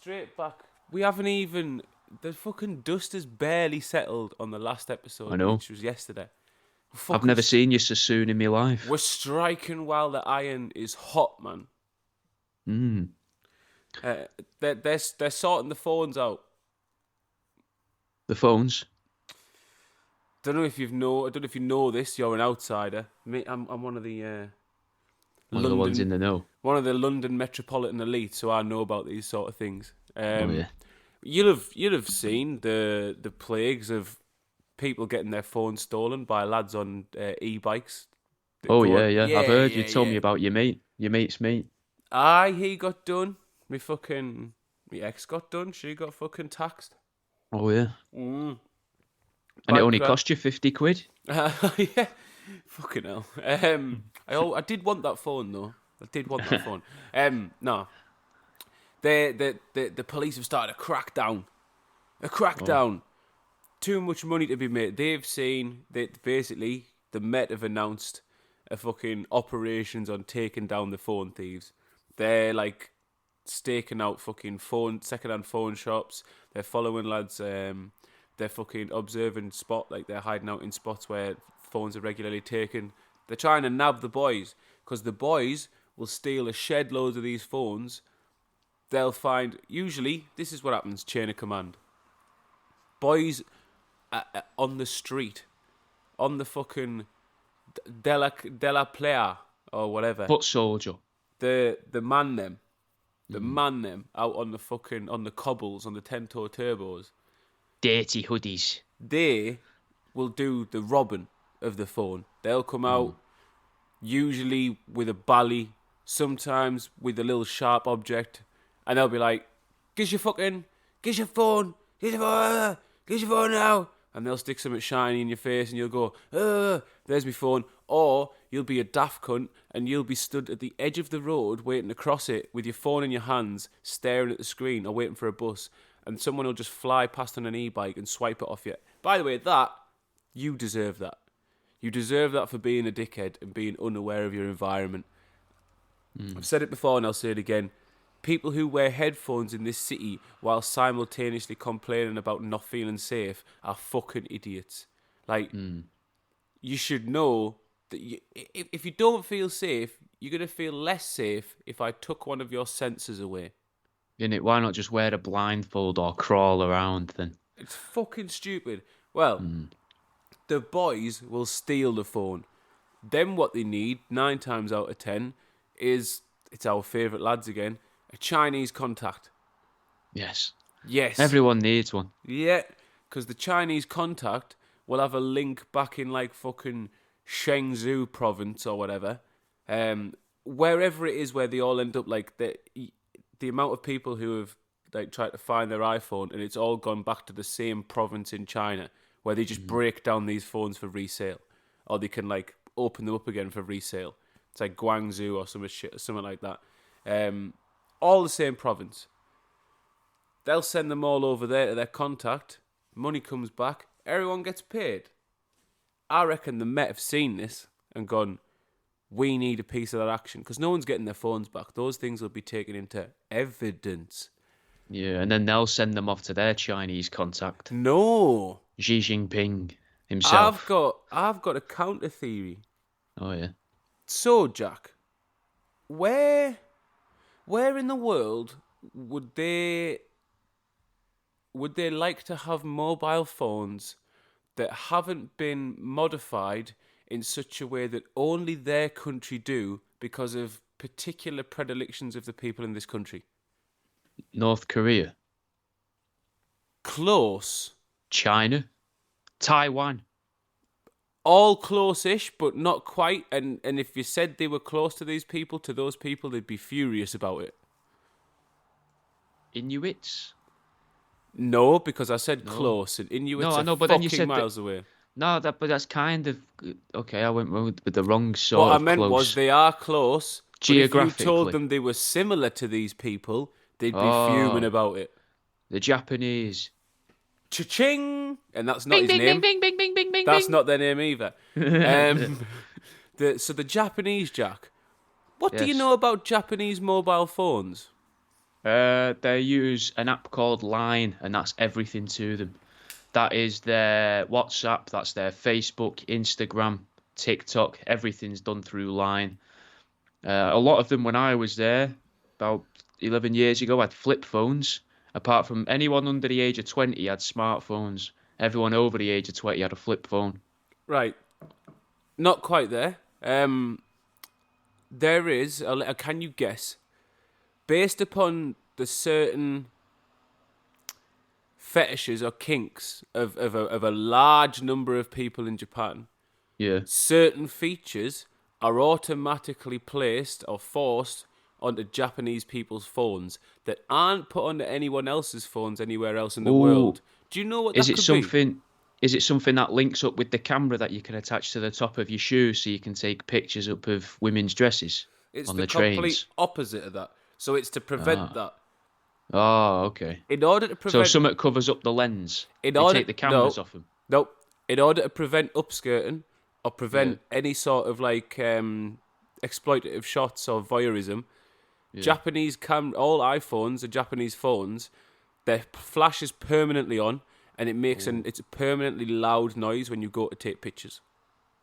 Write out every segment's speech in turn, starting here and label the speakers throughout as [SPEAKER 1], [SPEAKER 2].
[SPEAKER 1] straight back. We haven't even... The fucking dust has barely settled on the last episode,
[SPEAKER 2] I know.
[SPEAKER 1] which was yesterday.
[SPEAKER 2] I've never seen you so soon in my life.
[SPEAKER 1] We're striking while the iron is hot, man. They're sorting the phones out.
[SPEAKER 2] The phones?
[SPEAKER 1] I don't know if you know this. You're an outsider. I'm one of the...
[SPEAKER 2] One of the ones in the know.
[SPEAKER 1] One of the London metropolitan elite, so I know about these sort of things.
[SPEAKER 2] Yeah.
[SPEAKER 1] You'll have seen the plagues of people getting their phones stolen by lads on e-bikes.
[SPEAKER 2] Yeah. I've heard you told me about your mate's mate.
[SPEAKER 1] Aye, he got done. My ex got done. She got fucking taxed.
[SPEAKER 2] Oh yeah. And it only cost you 50 quid?
[SPEAKER 1] Yeah. Fucking hell. I did want that phone though. I did want that phone. No. The police have started a crackdown. Too much money to be made. They've seen that basically the Met have announced a fucking operations on taking down the phone thieves. They're like staking out fucking second-hand phone shops. They're following lads. They're fucking observing they're hiding out in spots where phones are regularly taken. They're trying to nab the boys because the boys will steal a shed loads of these phones. They'll find, usually, this is what happens, chain of command. Boys on the street, on the fucking Della Playa or whatever.
[SPEAKER 2] Foot soldier.
[SPEAKER 1] The man them out on the cobbles, on the 10-toe turbos.
[SPEAKER 2] Dirty hoodies.
[SPEAKER 1] They will do the robbing of the phone. They'll come out, usually with a bally, sometimes with a little sharp object, and they'll be like, get your phone now. And they'll stick something shiny in your face and you'll go, there's my phone. Or you'll be a daft cunt and you'll be stood at the edge of the road waiting to cross it with your phone in your hands, staring at the screen or waiting for a bus. And someone will just fly past on an e-bike and swipe it off you. By the way, you deserve that. You deserve that for being a dickhead and being unaware of your environment. I've said it before and I'll say it again. People who wear headphones in this city while simultaneously complaining about not feeling safe are fucking idiots. You should know that if you don't feel safe, you're going to feel less safe if I took one of your senses away.
[SPEAKER 2] Innit? Why not just wear a blindfold or crawl around then?
[SPEAKER 1] It's fucking stupid. Well, the boys will steal the phone. Then what they need, 9 times out of 10, is, it's our favourite lads again, a Chinese contact.
[SPEAKER 2] Yes.
[SPEAKER 1] Everyone
[SPEAKER 2] needs one.
[SPEAKER 1] Yeah, because the Chinese contact will have a link back in like fucking Shenzhou province or whatever. Wherever it is where they all end up, like the amount of people who have like tried to find their iPhone and it's all gone back to the same province in China where they just break down these phones for resale. Or they can like open them up again for resale. It's like Guangzhou or something like that. All the same province. They'll send them all over there to their contact. Money comes back. Everyone gets paid. I reckon the Met have seen this and gone, we need a piece of that action. Because no one's getting their phones back. Those things will be taken into evidence.
[SPEAKER 2] Yeah, and then they'll send them off to their Chinese contact.
[SPEAKER 1] No.
[SPEAKER 2] Xi Jinping himself.
[SPEAKER 1] I've got a counter theory.
[SPEAKER 2] Oh, yeah.
[SPEAKER 1] So, Jack, where in the world would they like to have mobile phones that haven't been modified in such a way that only their country do because of particular predilections of the people in this country?
[SPEAKER 2] North Korea.
[SPEAKER 1] Close.
[SPEAKER 2] China. Taiwan.
[SPEAKER 1] All close-ish, but not quite. And if you said they were close to these people, to those people, they'd be furious about it.
[SPEAKER 2] Inuits?
[SPEAKER 1] No, because I said close, and Inuits are
[SPEAKER 2] but then you said
[SPEAKER 1] miles away.
[SPEAKER 2] No, but that's kind of... Okay, I went with the wrong sort
[SPEAKER 1] What
[SPEAKER 2] of
[SPEAKER 1] I meant
[SPEAKER 2] close.
[SPEAKER 1] was they are close.
[SPEAKER 2] Geographically.
[SPEAKER 1] But if you told them they were similar to these people, they'd be fuming about it.
[SPEAKER 2] The Japanese.
[SPEAKER 1] Cha-ching! And that's not his name.
[SPEAKER 2] Bing, bing, bing, bing, bing,
[SPEAKER 1] That's
[SPEAKER 2] bing.
[SPEAKER 1] not their name either. So the Japanese, Jack. What do you know about Japanese mobile phones?
[SPEAKER 2] They use an app called Line, and that's everything to them. That is their WhatsApp, that's their Facebook, Instagram, TikTok. Everything's done through Line. A lot of them, when I was there, about 11 years ago, had flip phones. Apart from anyone under the age of 20 had smartphones. Everyone over the age of 20 had a flip phone.
[SPEAKER 1] Right. Not quite there. There is, can you guess, based upon the certain fetishes or kinks of a large number of people in Japan,
[SPEAKER 2] Yeah.
[SPEAKER 1] certain features are automatically placed or forced onto Japanese people's phones that aren't put onto anyone else's phones anywhere else in the world. Do you know what that could be?
[SPEAKER 2] Is it something that links up with the camera that you can attach to the top of your shoe so you can take pictures up of women's dresses on the trains?
[SPEAKER 1] It's the complete opposite of that. So it's to prevent that.
[SPEAKER 2] Oh, okay.
[SPEAKER 1] In order to prevent...
[SPEAKER 2] So something covers up the lens. They take the cameras off them.
[SPEAKER 1] Nope. In order to prevent upskirting or prevent any sort of like exploitative shots or voyeurism, Japanese all iPhones are Japanese phones. Their flash is permanently on, and it makes it's a permanently loud noise when you go to take pictures.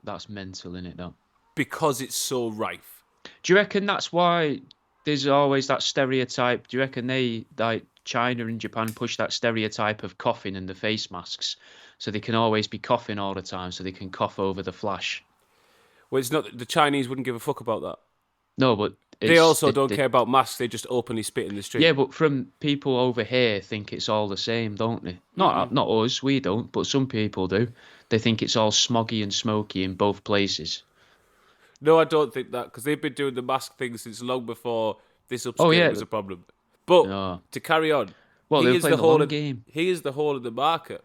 [SPEAKER 2] That's mental, innit, though?
[SPEAKER 1] Because it's so rife.
[SPEAKER 2] Do you reckon that's why there's always that stereotype? Do you reckon they, like China and Japan, push that stereotype of coughing and the face masks, so they can always be coughing all the time, so they can cough over the flash?
[SPEAKER 1] Well, it's not. The Chinese wouldn't give a fuck about that.
[SPEAKER 2] No, but
[SPEAKER 1] they also don't care about masks. They just openly spit in the street.
[SPEAKER 2] Yeah, but from people over here think it's all the same, don't they? Not us, we don't, but some people do. They think it's all smoggy and smoky in both places.
[SPEAKER 1] No, I don't think that, because they've been doing the mask thing since long before this upskirting was a problem. But to carry on,
[SPEAKER 2] well, they're playing the long game.
[SPEAKER 1] He is the whole of the market.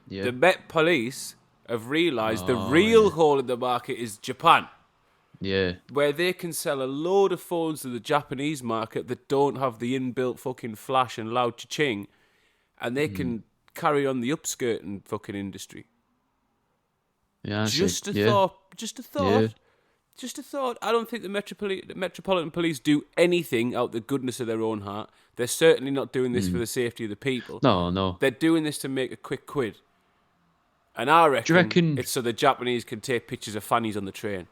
[SPEAKER 2] Yeah.
[SPEAKER 1] The Met Police have realised the real hole in the market is Japan.
[SPEAKER 2] Yeah.
[SPEAKER 1] Where they can sell a load of phones to the Japanese market that don't have the inbuilt fucking flash and loud cha-ching, and they can carry on the upskirting fucking industry.
[SPEAKER 2] Yeah.
[SPEAKER 1] Just a thought. Just a thought. I don't think the Metropolitan Police do anything out the goodness of their own heart. They're certainly not doing this for the safety of the people.
[SPEAKER 2] No.
[SPEAKER 1] They're doing this to make a quick quid. And I reckon it's so the Japanese can take pictures of fannies on the train.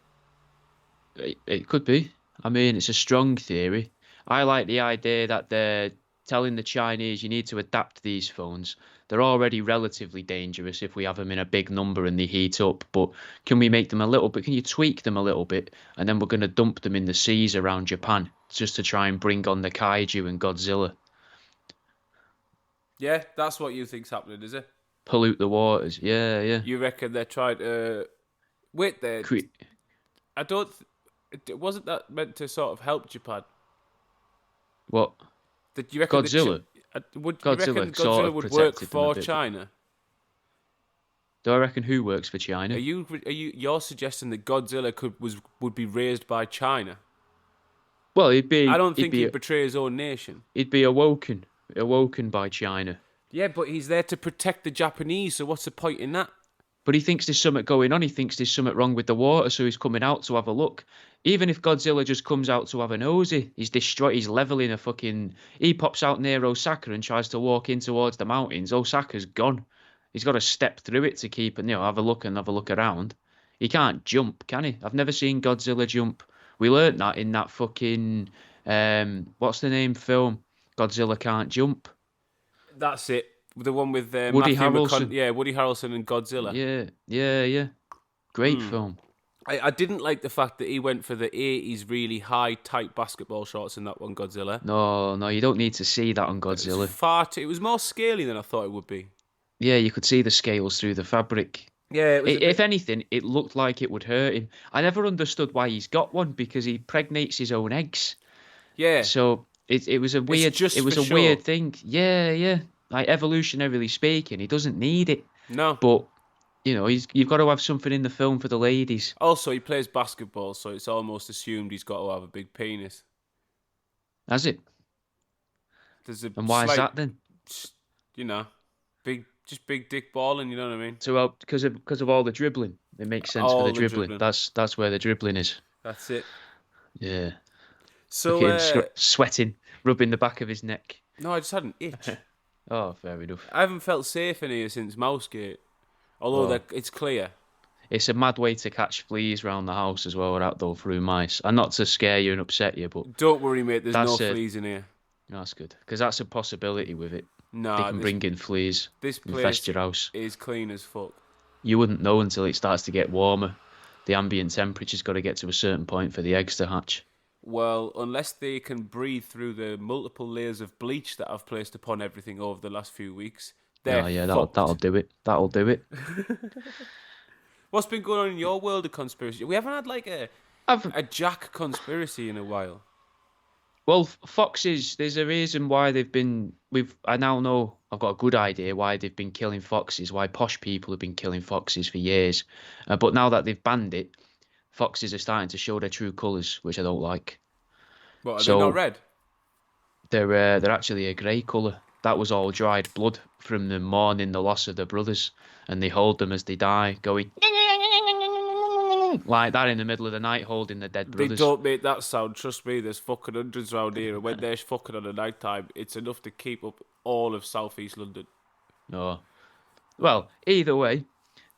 [SPEAKER 2] It could be. I mean, it's a strong theory. I like the idea that they're telling the Chinese you need to adapt these phones. They're already relatively dangerous if we have them in a big number and they heat up. But can we make them a little bit? Can you tweak them a little bit? And then we're going to dump them in the seas around Japan just to try and bring on the kaiju and Godzilla.
[SPEAKER 1] Yeah, that's what you think's happening, is it?
[SPEAKER 2] Pollute the waters. Yeah.
[SPEAKER 1] You reckon they're trying to... Wait there. I don't... Wasn't that meant to sort of help Japan?
[SPEAKER 2] What?
[SPEAKER 1] You reckon
[SPEAKER 2] Godzilla?
[SPEAKER 1] Godzilla would work for China?
[SPEAKER 2] Do I reckon who works for China?
[SPEAKER 1] You're suggesting that Godzilla would be raised by China?
[SPEAKER 2] Well, I
[SPEAKER 1] don't think he'd betray his own nation.
[SPEAKER 2] He'd be awoken by China.
[SPEAKER 1] Yeah, but he's there to protect the Japanese, so what's the point in that?
[SPEAKER 2] But he thinks there's something going on. He thinks there's something wrong with the water, so he's coming out to have a look. Even if Godzilla just comes out to have a nosy, he's leveling a fucking... He pops out near Osaka and tries to walk in towards the mountains. Osaka's gone. He's got to step through it to keep and have a look around. He can't jump, can he? I've never seen Godzilla jump. We learnt that in that fucking... what's the name film? Godzilla Can't Jump.
[SPEAKER 1] That's it. The one with
[SPEAKER 2] Woody Harrelson.
[SPEAKER 1] Woody Harrelson and Godzilla.
[SPEAKER 2] Yeah. Great film.
[SPEAKER 1] I didn't like the fact that he went for the 80s really high, tight basketball shorts in that one, Godzilla.
[SPEAKER 2] No, you don't need to see that on Godzilla.
[SPEAKER 1] It was more scaly than I thought it would be.
[SPEAKER 2] Yeah, you could see the scales through the fabric.
[SPEAKER 1] Yeah,
[SPEAKER 2] if anything, it looked like it would hurt him. I never understood why he's got one, because he pregnates his own eggs.
[SPEAKER 1] Yeah.
[SPEAKER 2] So it was a weird weird thing. Yeah. Like, evolutionarily speaking, he doesn't need it.
[SPEAKER 1] No.
[SPEAKER 2] But you've got to have something in the film for the ladies.
[SPEAKER 1] Also, he plays basketball, so it's almost assumed he's got to have a big penis.
[SPEAKER 2] Has it? And why is that then?
[SPEAKER 1] Big dick balling. You know what I mean?
[SPEAKER 2] So because of all the dribbling, it makes sense for the dribbling. That's where the dribbling is.
[SPEAKER 1] That's it.
[SPEAKER 2] Yeah.
[SPEAKER 1] So,
[SPEAKER 2] Look at him sweating, rubbing the back of his neck.
[SPEAKER 1] no, I just had an itch.
[SPEAKER 2] Oh, fair enough.
[SPEAKER 1] I haven't felt safe in here since Mousegate. Although
[SPEAKER 2] Oh.
[SPEAKER 1] it's clear.
[SPEAKER 2] It's a mad way to catch fleas round the house as well, without though through mice. And not to scare you and upset you, but
[SPEAKER 1] Don't worry, mate. There's no
[SPEAKER 2] that's
[SPEAKER 1] fleas in here.
[SPEAKER 2] that's good because that's a possibility with it. They
[SPEAKER 1] Nah,
[SPEAKER 2] can bring in fleas,
[SPEAKER 1] this
[SPEAKER 2] infest
[SPEAKER 1] place
[SPEAKER 2] your house.
[SPEAKER 1] is clean as fuck.
[SPEAKER 2] You wouldn't know until it starts to get warmer. The ambient temperature's got to get to a certain point for the eggs to hatch.
[SPEAKER 1] Well, unless they can breathe through the multiple layers of bleach that I've placed upon everything over the last few weeks, they're
[SPEAKER 2] Oh yeah,
[SPEAKER 1] fucked.
[SPEAKER 2] that'll do it. That'll do it.
[SPEAKER 1] What's been going on in your world of conspiracy? We haven't had like
[SPEAKER 2] I've
[SPEAKER 1] a Jack conspiracy in a while.
[SPEAKER 2] Well, foxes. There's a reason why they've been. I now know. I've got a good idea why they've been killing foxes. Why posh people have been killing foxes for years. But now that they've banned it, foxes are starting to show their true colours, which I don't like.
[SPEAKER 1] What, are
[SPEAKER 2] So-
[SPEAKER 1] they not red?
[SPEAKER 2] They're actually a grey colour. That was all dried blood from them mourning the loss of their brothers, and they hold them as they die, going like that in the middle of the night, holding their dead
[SPEAKER 1] They
[SPEAKER 2] brothers.
[SPEAKER 1] don't make that sound. Trust me, there's fucking hundreds around here, and when they're fucking on a night time, it's enough to keep up all of southeast London.
[SPEAKER 2] No. Well, either way,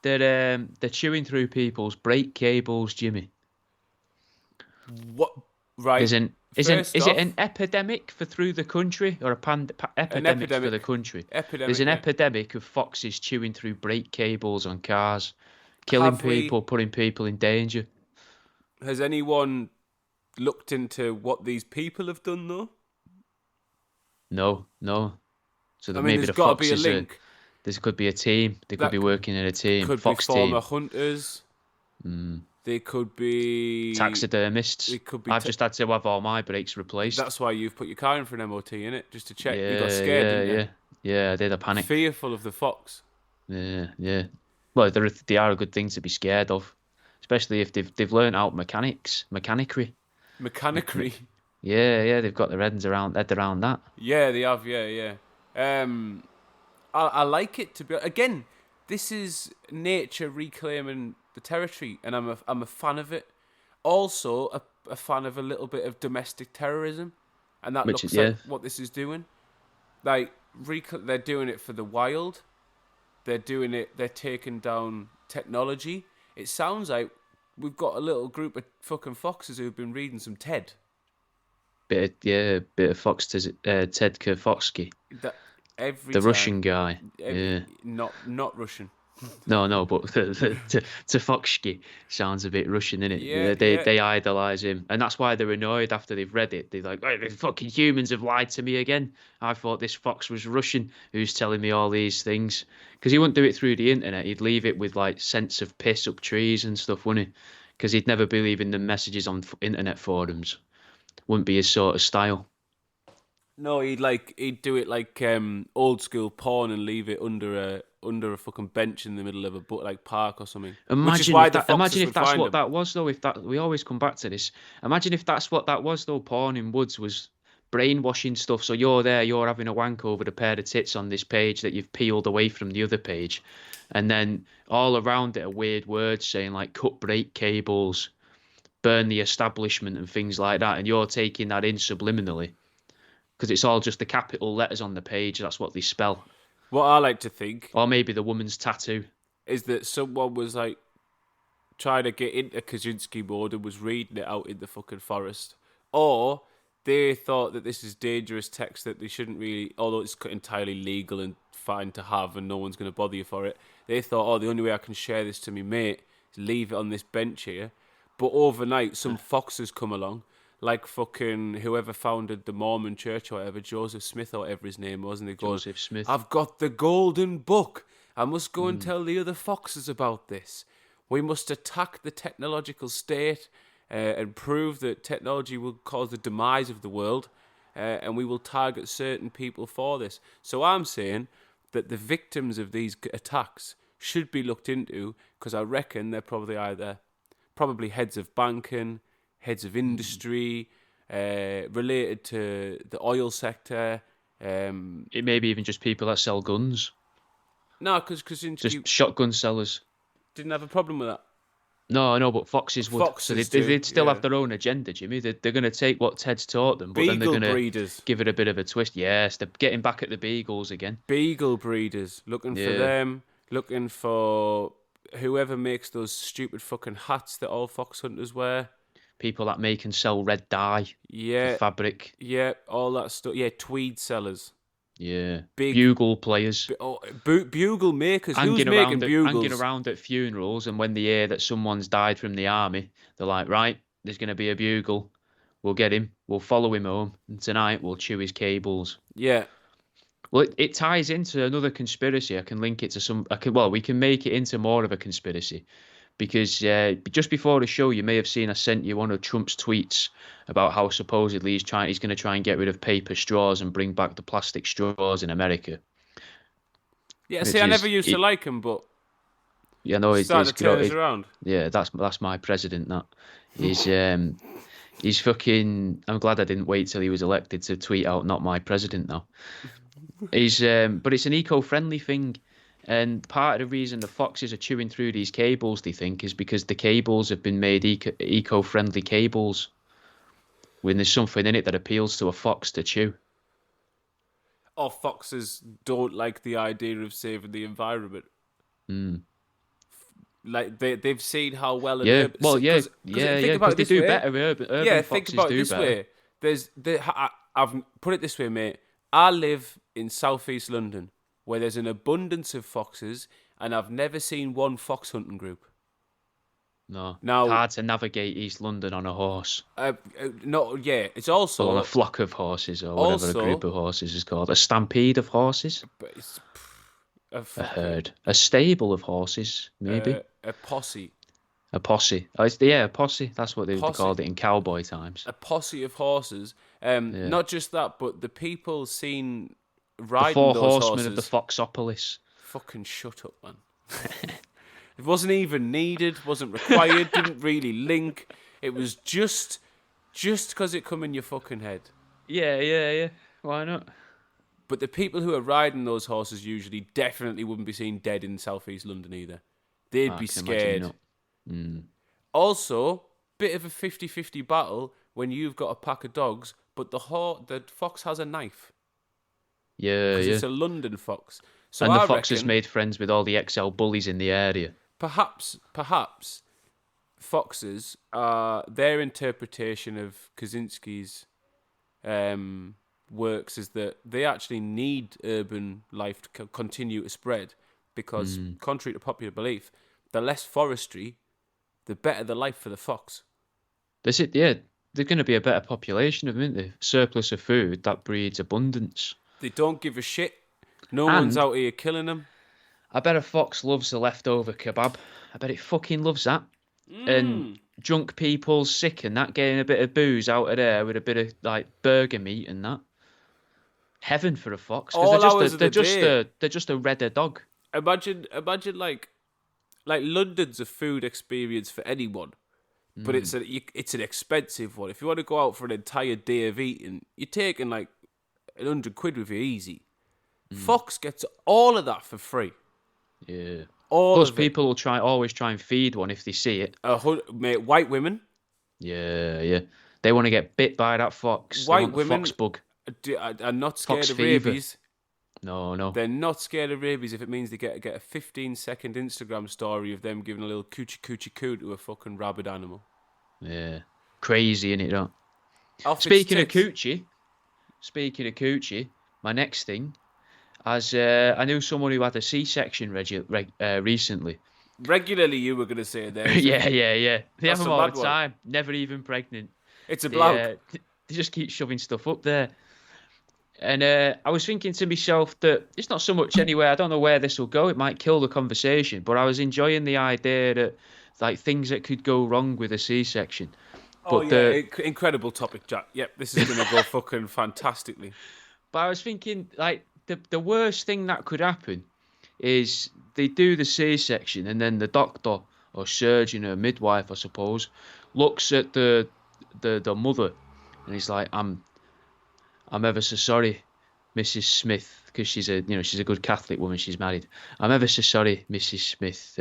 [SPEAKER 2] they're chewing through people's brake cables, Jimmy.
[SPEAKER 1] What? Right.
[SPEAKER 2] Is it
[SPEAKER 1] First
[SPEAKER 2] is
[SPEAKER 1] off-
[SPEAKER 2] it an epidemic for through the country or epidemic for the
[SPEAKER 1] epidemic.
[SPEAKER 2] country?
[SPEAKER 1] Epidemic.
[SPEAKER 2] There's an
[SPEAKER 1] yeah.
[SPEAKER 2] epidemic of foxes chewing through brake cables on cars, killing
[SPEAKER 1] Have we-
[SPEAKER 2] people, putting people in danger.
[SPEAKER 1] Has anyone looked into what these people have done, though?
[SPEAKER 2] No. So
[SPEAKER 1] I mean,
[SPEAKER 2] maybe
[SPEAKER 1] there's
[SPEAKER 2] the
[SPEAKER 1] got to be a
[SPEAKER 2] foxes
[SPEAKER 1] link.
[SPEAKER 2] there could be a team. They could
[SPEAKER 1] That
[SPEAKER 2] be working in a team.
[SPEAKER 1] Could
[SPEAKER 2] Fox
[SPEAKER 1] be
[SPEAKER 2] team.
[SPEAKER 1] former hunters. They could be
[SPEAKER 2] Taxidermists.
[SPEAKER 1] It could be
[SPEAKER 2] I've just had to have all my brakes replaced.
[SPEAKER 1] That's why you've put your car in for an MOT, innit? Just to check.
[SPEAKER 2] yeah,
[SPEAKER 1] You got scared,
[SPEAKER 2] yeah,
[SPEAKER 1] didn't you?
[SPEAKER 2] yeah. I did a panic.
[SPEAKER 1] Fearful of the fox.
[SPEAKER 2] Yeah. Well, they are a good thing to be scared of, especially if they've learned out mechanicry.
[SPEAKER 1] Mechanicry.
[SPEAKER 2] Yeah, they've got their head around that.
[SPEAKER 1] Yeah, they have. Yeah. I like it to be. Again, this is nature reclaiming the territory, and I'm a fan of it. Also, a fan of a little bit of domestic terrorism, and that
[SPEAKER 2] Which
[SPEAKER 1] looks
[SPEAKER 2] is-
[SPEAKER 1] like
[SPEAKER 2] yeah.
[SPEAKER 1] what this is doing. Like, they're doing it for the wild. They're doing it. They're taking down technology. It sounds like we've got a little group of fucking foxes who've been reading some TED.
[SPEAKER 2] Bit of Fox Ted Kerfoxky,
[SPEAKER 1] That every
[SPEAKER 2] the
[SPEAKER 1] time,
[SPEAKER 2] Russian guy. Yeah.
[SPEAKER 1] not Russian.
[SPEAKER 2] No, but Tefokshki sounds a bit Russian, innit?
[SPEAKER 1] Yeah,
[SPEAKER 2] They idolise him, and that's why they're annoyed after they've read it. They're like, oh, the fucking humans have lied to me again. I thought this fox was Russian who's telling me all these things. Because he wouldn't do it through the internet. He'd leave it with like scents of piss up trees and stuff, wouldn't he? Because he'd never believe in the messages on internet forums. Wouldn't be his sort of style.
[SPEAKER 1] No, he'd do it like old school porn and leave it under a fucking bench in the middle of a park or something. Which is
[SPEAKER 2] Imagine
[SPEAKER 1] why
[SPEAKER 2] if
[SPEAKER 1] the
[SPEAKER 2] that,
[SPEAKER 1] foxes
[SPEAKER 2] imagine if
[SPEAKER 1] would
[SPEAKER 2] that's
[SPEAKER 1] find
[SPEAKER 2] what
[SPEAKER 1] him.
[SPEAKER 2] that was though. If that we always come back to this. Imagine if that's what that was though. Porn in woods was brainwashing stuff. So you're there, you're having a wank over the pair of tits on this page that you've peeled away from the other page, and then all around it are weird words saying like cut brake cables, burn the establishment, and things like that. And you're taking that in subliminally because it's all just the capital letters on the page. That's what they spell.
[SPEAKER 1] What I like to think
[SPEAKER 2] Or maybe the woman's tattoo.
[SPEAKER 1] is that someone was like trying to get into Kaczynski mode and was reading it out in the fucking forest, or they thought that this is dangerous text that they shouldn't really, although it's entirely legal and fine to have and no one's going to bother you for it. They thought, oh, the only way I can share this to me mate is leave it on this bench here. But overnight, some foxes come along, like fucking whoever founded the Mormon church or whatever, Joseph Smith or whatever his name was, and they go,
[SPEAKER 2] Joseph Smith.
[SPEAKER 1] I've got the golden book. I must go and tell the other foxes about this. We must attack the technological state and prove that technology will cause the demise of the world, and we will target certain people for this. So I'm saying that the victims of these attacks should be looked into, because I reckon they're probably heads of banking, heads of industry, related to the oil sector.
[SPEAKER 2] It may be even just people that sell guns.
[SPEAKER 1] No, because Kaczynski
[SPEAKER 2] Just shotgun sellers.
[SPEAKER 1] didn't have a problem with that.
[SPEAKER 2] No, but foxes would. So
[SPEAKER 1] Foxes do,
[SPEAKER 2] they'd still
[SPEAKER 1] yeah.
[SPEAKER 2] have their own agenda, Jimmy. They're going to take what Ted's taught them, but then they're
[SPEAKER 1] Beagle
[SPEAKER 2] going to
[SPEAKER 1] breeders.
[SPEAKER 2] give it a bit of a twist. Yes, they're getting back at the beagles again.
[SPEAKER 1] Beagle breeders. Looking for
[SPEAKER 2] Yeah.
[SPEAKER 1] them. Looking for whoever makes those stupid fucking hats that all fox hunters wear.
[SPEAKER 2] People that make and sell red dye
[SPEAKER 1] Yeah.
[SPEAKER 2] for fabric.
[SPEAKER 1] Yeah, all that stuff. Yeah, tweed sellers.
[SPEAKER 2] Yeah.
[SPEAKER 1] Big
[SPEAKER 2] Bugle players.
[SPEAKER 1] bugle makers. Who's making bugles?
[SPEAKER 2] Hanging around at funerals, and when they hear that someone's died from the army, they're like, right, there's going to be a bugle. We'll get him. We'll follow him home. And tonight we'll chew his cables.
[SPEAKER 1] Yeah.
[SPEAKER 2] Well, it ties into another conspiracy. I can link it to some. We can make it into more of a conspiracy, because just before the show, you may have seen I sent you one of Trump's tweets about how supposedly he's going to try and get rid of paper straws and bring back the plastic straws in America.
[SPEAKER 1] Yeah. See, I never used to like him, but
[SPEAKER 2] yeah, no, he's
[SPEAKER 1] starting to turn us around.
[SPEAKER 2] Yeah, that's my president. That he's fucking. I'm glad I didn't wait till he was elected to tweet out "Not my president" now. But it's an eco-friendly thing, and part of the reason the foxes are chewing through these cables, they think, is because the cables have been made eco-friendly cables. When there's something in it that appeals to a fox to chew.
[SPEAKER 1] Or foxes don't like the idea of saving the environment. Like they've seen how well.
[SPEAKER 2] Because they do better. Urban
[SPEAKER 1] think
[SPEAKER 2] foxes
[SPEAKER 1] about it
[SPEAKER 2] do
[SPEAKER 1] this
[SPEAKER 2] better.
[SPEAKER 1] way. I've put it this way, mate. I live in southeast London, where there's an abundance of foxes, and I've never seen one fox hunting group.
[SPEAKER 2] No,
[SPEAKER 1] Now,
[SPEAKER 2] it's hard to navigate East London on a horse.
[SPEAKER 1] It's also
[SPEAKER 2] on a flock of horses, or whatever a group of horses is called. A stampede of horses.
[SPEAKER 1] But it's
[SPEAKER 2] a herd. A stable of horses, maybe.
[SPEAKER 1] A posse.
[SPEAKER 2] A posse. Oh, a posse. That's what they called it in cowboy times.
[SPEAKER 1] A posse of horses. Not just that, but the people seen riding
[SPEAKER 2] the four
[SPEAKER 1] those
[SPEAKER 2] horsemen
[SPEAKER 1] horses.
[SPEAKER 2] of the Foxopolis.
[SPEAKER 1] Fucking shut up, man. It wasn't even needed, wasn't required, didn't really link. It was just because it come in your fucking head.
[SPEAKER 2] Yeah. Why not?
[SPEAKER 1] But the people who are riding those horses usually definitely wouldn't be seen dead in southeast London either. They'd be scared. Also, bit of a 50-50 battle when you've got a pack of dogs, but the fox has a knife.
[SPEAKER 2] Yeah.
[SPEAKER 1] It's a London fox. So
[SPEAKER 2] and the fox has made friends with all the XL bullies in the area.
[SPEAKER 1] Perhaps foxes are their interpretation of Kaczynski's works is that they actually need urban life to continue to spread because, contrary to popular belief, the less forestry, the better the life for the fox.
[SPEAKER 2] That's it. Yeah, there's going to be a better population of them, isn't there? Surplus of food that breeds abundance.
[SPEAKER 1] They don't give a shit. No one's out here killing them.
[SPEAKER 2] I bet a fox loves the leftover kebab. I bet it fucking loves that. And drunk people sick and that, getting a bit of booze out of there with a bit of like burger meat and that. Heaven for a fox. Because they're just a redder dog.
[SPEAKER 1] Imagine like London's a food experience for anyone, but it's an expensive one. If you want to go out for an entire day of eating, you're taking like £100 with you easy. Fox gets all of that for free.
[SPEAKER 2] Yeah.
[SPEAKER 1] Plus,
[SPEAKER 2] people will always try and feed one if they see it.
[SPEAKER 1] Mate, white women.
[SPEAKER 2] Yeah. They want to get bit by that fox.
[SPEAKER 1] White women
[SPEAKER 2] fox bug.
[SPEAKER 1] Are not scared
[SPEAKER 2] Fox
[SPEAKER 1] of
[SPEAKER 2] fever.
[SPEAKER 1] rabies.
[SPEAKER 2] No.
[SPEAKER 1] They're not scared of rabies if it means they get a 15-second Instagram story of them giving a little coochie coo to a fucking rabid animal.
[SPEAKER 2] Yeah. Crazy, innit, though? Speaking of coochie, my next thing, I knew someone who had a C-section recently.
[SPEAKER 1] Regularly, you were going to say there.
[SPEAKER 2] Yeah. They have them all the time. Never even pregnant.
[SPEAKER 1] It's a bloke.
[SPEAKER 2] They just keep shoving stuff up there. And I was thinking to myself that it's not so much anyway. I don't know where this will go. It might kill the conversation. But I was enjoying the idea that like things that could go wrong with a C-section.
[SPEAKER 1] Incredible topic, Jack. Yep, this is going to go fucking fantastically.
[SPEAKER 2] But I was thinking, like, the worst thing that could happen is they do the C-section and then the doctor or surgeon or midwife, I suppose, looks at the mother and he's like, I'm ever so sorry, Mrs. Smith, because she's a good Catholic woman, she's married. I'm ever so sorry, Mrs. Smith,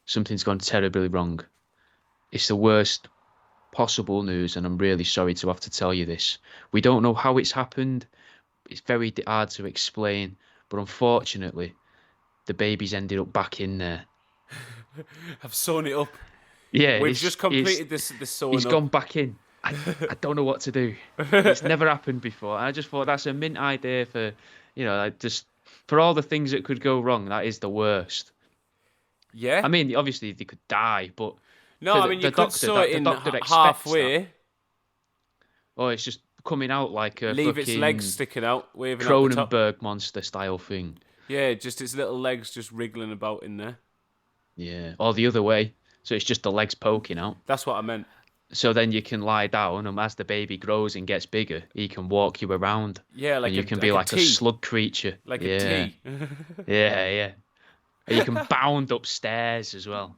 [SPEAKER 2] something's gone terribly wrong. It's the worst possible news, and I'm really sorry to have to tell you this. We don't know how it's happened. It's very hard to explain, but unfortunately, the baby's ended up back in there.
[SPEAKER 1] I've sewn it up.
[SPEAKER 2] Yeah,
[SPEAKER 1] We've just completed this sewing
[SPEAKER 2] He's
[SPEAKER 1] up.
[SPEAKER 2] gone back in. I don't know what to do. It's never happened before. I just thought that's a mint idea for, like just for all the things that could go wrong. That is the worst.
[SPEAKER 1] Yeah.
[SPEAKER 2] I mean, obviously they could die, but
[SPEAKER 1] no, I mean you could sew it in halfway.
[SPEAKER 2] Oh, it's just coming out like a
[SPEAKER 1] leave its legs sticking out, waving
[SPEAKER 2] Cronenberg monster style thing.
[SPEAKER 1] Yeah, just its little legs just wriggling about in there.
[SPEAKER 2] Yeah, or the other way. So it's just the legs poking out.
[SPEAKER 1] That's what I meant.
[SPEAKER 2] So then you can lie down, and as the baby grows and gets bigger, he can walk you around.
[SPEAKER 1] Yeah, like
[SPEAKER 2] and you can be like a slug creature.
[SPEAKER 1] Like a tea.
[SPEAKER 2] Yeah. And you can bound upstairs as well.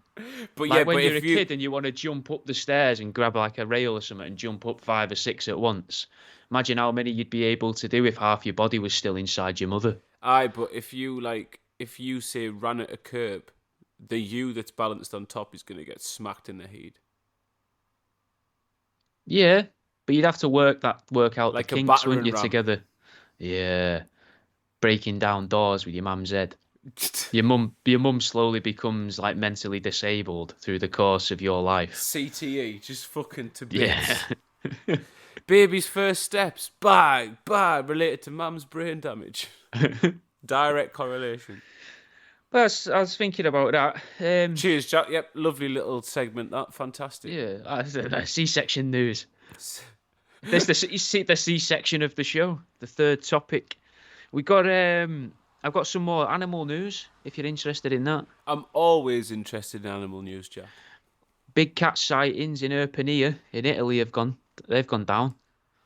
[SPEAKER 1] But
[SPEAKER 2] like when you're a kid and you want to jump up the stairs and grab like a rail or something and jump up 5 or 6 at once. Imagine how many you'd be able to do if half your body was still inside your mother.
[SPEAKER 1] Aye, but if you say run at a curb, the you that's balanced on top is going to get smacked in the head.
[SPEAKER 2] Yeah, but you'd have to work out
[SPEAKER 1] like
[SPEAKER 2] the kinks, wouldn't you, together? Yeah, breaking down doors with your mum's head. Your mum slowly becomes like mentally disabled through the course of your life.
[SPEAKER 1] CTE, just fucking to bits. Yeah. Baby's first steps, bang, related to mum's brain damage. Direct correlation.
[SPEAKER 2] Well, I was thinking about that.
[SPEAKER 1] Cheers, Jack. Yep, lovely little segment. That fantastic.
[SPEAKER 2] Yeah, C-section news. This the C-section of the show. The third topic. We got. I've got some more animal news. If you're interested in that.
[SPEAKER 1] I'm always interested in animal news, Jack.
[SPEAKER 2] Big cat sightings in Irpinia in Italy have gone. They've gone down.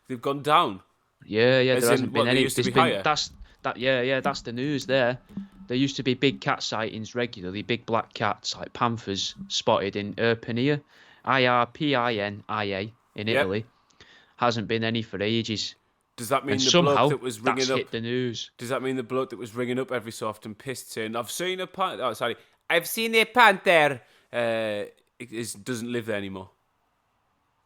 [SPEAKER 1] They've gone down.
[SPEAKER 2] Yeah. There hasn't been any.
[SPEAKER 1] Used to be higher?
[SPEAKER 2] That's the news there. There used to be big cat sightings regularly, big black cats like panthers spotted in Irpinia, Irpinia in Italy. Hasn't been any for ages.
[SPEAKER 1] Does that mean
[SPEAKER 2] bloke
[SPEAKER 1] that was ringing up
[SPEAKER 2] hit the news?
[SPEAKER 1] Does that mean the bloke that was ringing up every so often pissed saying, "I've seen a panther"? Oh, sorry, I've seen a panther. Doesn't live there anymore.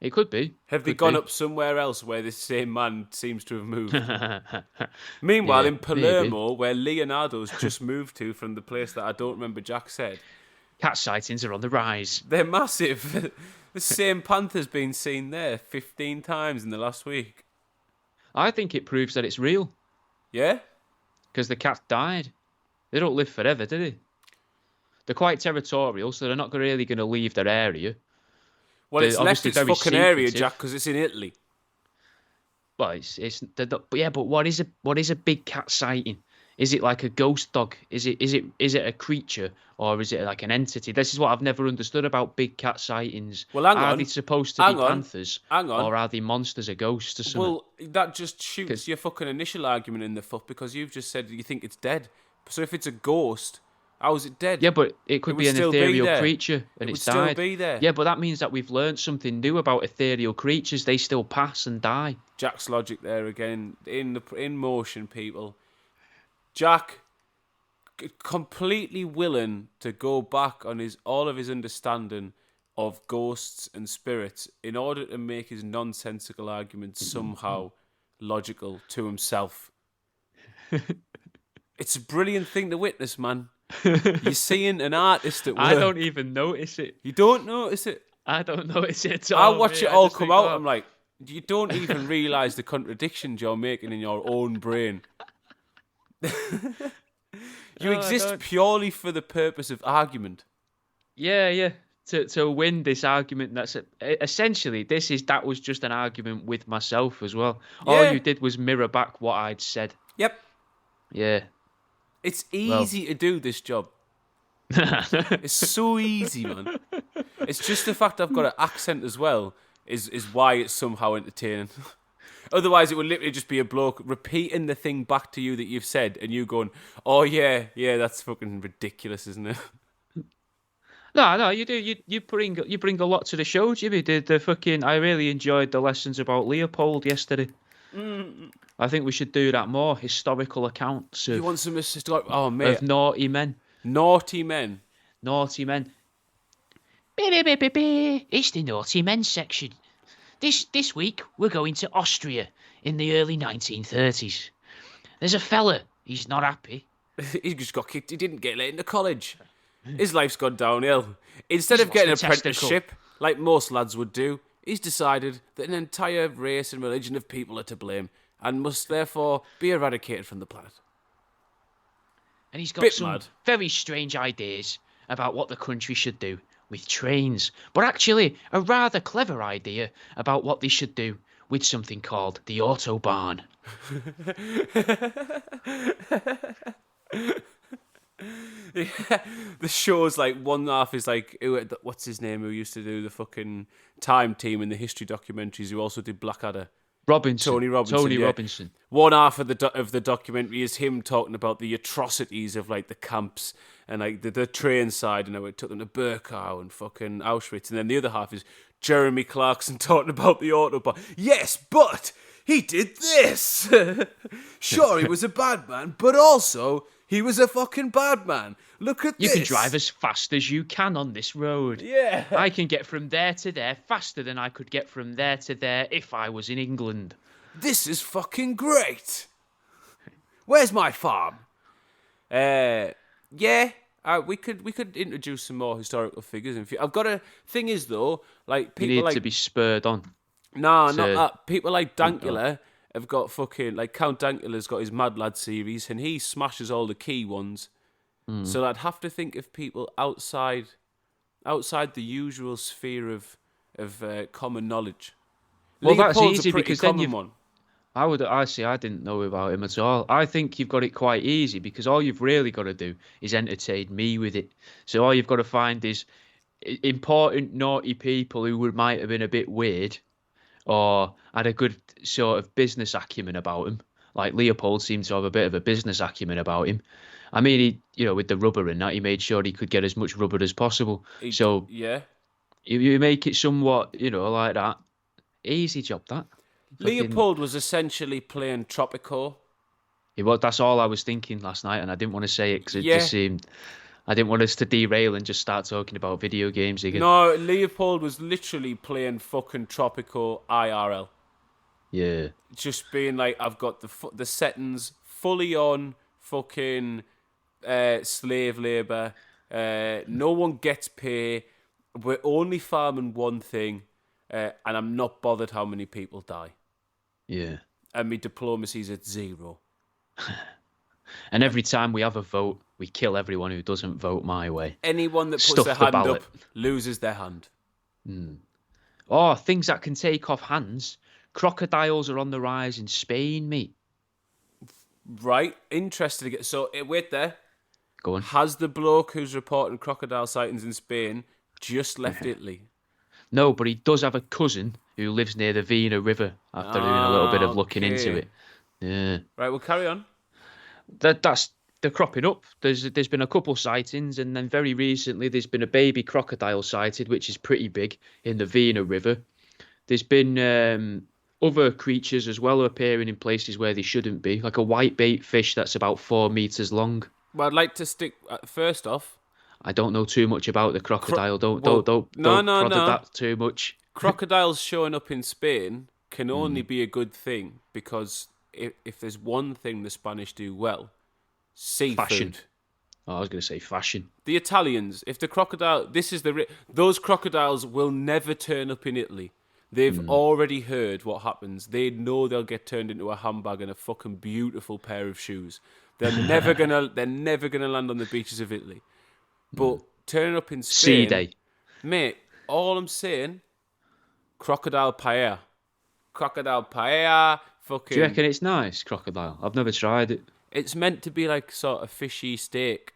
[SPEAKER 2] It could be.
[SPEAKER 1] Have they gone up somewhere else where this same man seems to have moved? Meanwhile, in Palermo, where Leonardo's just moved to from the place that I don't remember Jack said,
[SPEAKER 2] cat sightings are on the rise.
[SPEAKER 1] They're massive. The same panther's been seen there 15 times in the last week.
[SPEAKER 2] I think it proves that it's real.
[SPEAKER 1] Yeah?
[SPEAKER 2] Because the cat died. They don't live forever, do they? They're quite territorial, so they're not really going to leave their area.
[SPEAKER 1] Well, it's left its fucking area, Jack, because it's in Italy.
[SPEAKER 2] Well, but what is a big cat sighting? Is it like a ghost dog? Is it a creature, or is it like an entity? This is what I've never understood about big cat sightings.
[SPEAKER 1] Well, hang on.
[SPEAKER 2] Are they supposed to be panthers?
[SPEAKER 1] Hang on.
[SPEAKER 2] Or are they monsters or ghosts or something?
[SPEAKER 1] Well, that just shoots your fucking initial argument in the foot, because you've just said you think it's dead. So if it's a ghost, how is it dead?
[SPEAKER 2] Yeah, but it could be an ethereal creature and it's died.
[SPEAKER 1] It would still be there.
[SPEAKER 2] Yeah, but that means that we've learned something new about ethereal creatures. They still pass and die.
[SPEAKER 1] Jack's logic there again, in motion, people. Jack, completely willing to go back on all of his understanding of ghosts and spirits in order to make his nonsensical arguments somehow logical to himself. It's a brilliant thing to witness, man. You're seeing an artist at work.
[SPEAKER 2] I don't even notice it.
[SPEAKER 1] You don't notice it?
[SPEAKER 2] I don't notice it at all.
[SPEAKER 1] I watch it all come out. I'm like, you don't even realise the contradictions you're making in your own brain. You exist purely for the purpose of argument.
[SPEAKER 2] Yeah. To win this argument, essentially that was just an argument with myself as well. Yeah. All you did was mirror back what I'd said.
[SPEAKER 1] Yep.
[SPEAKER 2] Yeah.
[SPEAKER 1] It's easy to do this job. It's so easy, man. It's just the fact I've got an accent as well is why it's somehow entertaining. Otherwise, it would literally just be a bloke repeating the thing back to you that you've said, and you going, "Oh yeah, that's fucking ridiculous, isn't it?"
[SPEAKER 2] No, you do. You bring a lot to the show, Jimmy. The fucking. I really enjoyed the lessons about Leopold yesterday. I think we should do that more. Historical accounts of.
[SPEAKER 1] You want some historical? Oh, mate.
[SPEAKER 2] Of naughty men.
[SPEAKER 1] Naughty men.
[SPEAKER 2] Naughty men. It's the naughty men section. This week we're going to Austria in the early 1930s. There's a fella. He's not happy.
[SPEAKER 1] He just got kicked. He didn't get let into college. His life's gone downhill. Instead
[SPEAKER 2] He's
[SPEAKER 1] of getting an
[SPEAKER 2] lost a testicle.
[SPEAKER 1] apprenticeship, like most lads would do, he's decided that an entire race and religion of people are to blame and must therefore be eradicated from the planet.
[SPEAKER 2] And he's got
[SPEAKER 1] Bit
[SPEAKER 2] some
[SPEAKER 1] mad.
[SPEAKER 2] very strange ideas about what the country should do with trains. But actually, a rather clever idea about what they should do with something called the Autobahn.
[SPEAKER 1] The show's like one half is like what's his name who used to do the fucking Time Team in the history documentaries who also did Blackadder.
[SPEAKER 2] Robinson.
[SPEAKER 1] Tony Robinson. Yeah.
[SPEAKER 2] Robinson.
[SPEAKER 1] One half of the documentary is him talking about the atrocities of like the camps and like the train side and how it took them to Birkenau and fucking Auschwitz, and then the other half is Jeremy Clarkson talking about the Autobahn. Yes, but he did this. Sure, he was a bad man, but also he was a fucking bad man. Look at
[SPEAKER 2] You
[SPEAKER 1] this.
[SPEAKER 2] can drive as fast as you can on this road.
[SPEAKER 1] Yeah.
[SPEAKER 2] I can get from there to there faster than I could get from there to there if I was in England.
[SPEAKER 1] This is fucking great. Where's my farm? Yeah, we could introduce some more historical figures. I've got a thing is though, like people
[SPEAKER 2] You need
[SPEAKER 1] like
[SPEAKER 2] to be spurred on.
[SPEAKER 1] nah,
[SPEAKER 2] to-
[SPEAKER 1] not that. People like Dankula have got fucking like Count Dankula's got his Mad Lad series, and he smashes all the key ones. So I'd have to think of people outside the usual sphere of common knowledge.
[SPEAKER 2] Well, that's
[SPEAKER 1] Leopold's
[SPEAKER 2] easy
[SPEAKER 1] a pretty
[SPEAKER 2] because then
[SPEAKER 1] common
[SPEAKER 2] you've-
[SPEAKER 1] one.
[SPEAKER 2] I didn't know about him at all. I think you've got it quite easy because all you've really got to do is entertain me with it. So all you've got to find is important, naughty people who might have been a bit weird or had a good sort of business acumen about him. Like Leopold seemed to have a bit of a business acumen about him. I mean, with the rubber and that, he made sure he could get as much rubber as possible. So
[SPEAKER 1] Yeah.
[SPEAKER 2] you make it somewhat, like that. Easy job, that.
[SPEAKER 1] Leopold was essentially playing Tropico.
[SPEAKER 2] That's all I was thinking last night, and I didn't want to say it because it
[SPEAKER 1] Yeah.
[SPEAKER 2] just seemed. I didn't want us to derail and just start talking about video games again.
[SPEAKER 1] No, Leopold was literally playing fucking Tropico IRL.
[SPEAKER 2] Yeah.
[SPEAKER 1] Just being like, I've got the settings fully on fucking slave labour. No one gets pay. We're only farming one thing, and I'm not bothered how many people die.
[SPEAKER 2] Yeah.
[SPEAKER 1] And my diplomacy's at 0.
[SPEAKER 2] And every time we have a vote, we kill everyone who doesn't vote my way.
[SPEAKER 1] Anyone that puts
[SPEAKER 2] Stuff
[SPEAKER 1] their
[SPEAKER 2] the
[SPEAKER 1] hand
[SPEAKER 2] ballot.
[SPEAKER 1] up loses their hand.
[SPEAKER 2] Oh, things that can take off hands. Crocodiles are on the rise in Spain, mate.
[SPEAKER 1] Right, interesting. So wait there.
[SPEAKER 2] Go on.
[SPEAKER 1] Has the bloke who's reporting crocodile sightings in Spain just left Italy?
[SPEAKER 2] No, but he does have a cousin who lives near the Vena River after doing a little bit of looking into
[SPEAKER 1] Okay.
[SPEAKER 2] it. Yeah.
[SPEAKER 1] Right, we'll carry on.
[SPEAKER 2] They're cropping up. There's been a couple sightings, and then very recently there's been a baby crocodile sighted, which is pretty big in the Vena River. There's been other creatures as well appearing in places where they shouldn't be, like a whitebait fish that's about 4 meters long.
[SPEAKER 1] Well, I'd like to stick first off.
[SPEAKER 2] I don't know too much about the crocodile. Don't
[SPEAKER 1] no,
[SPEAKER 2] prod
[SPEAKER 1] no.
[SPEAKER 2] that too much.
[SPEAKER 1] Crocodiles showing up in Spain can only
[SPEAKER 2] Hmm.
[SPEAKER 1] be a good thing because if there's one thing the Spanish do well, seafood.
[SPEAKER 2] Fashion. Oh, I was going to say fashion.
[SPEAKER 1] The Italians, if the crocodile, those crocodiles will never turn up in Italy. They've
[SPEAKER 2] Hmm.
[SPEAKER 1] already heard what happens. They know they'll get turned into a handbag and a fucking beautiful pair of shoes. They're never gonna land on the beaches of Italy. But turning up in Spain,
[SPEAKER 2] Sea day.
[SPEAKER 1] mate. All I'm saying, crocodile paella, fucking.
[SPEAKER 2] Do you reckon it's nice, crocodile? I've never tried it.
[SPEAKER 1] It's meant to be like sort of fishy steak.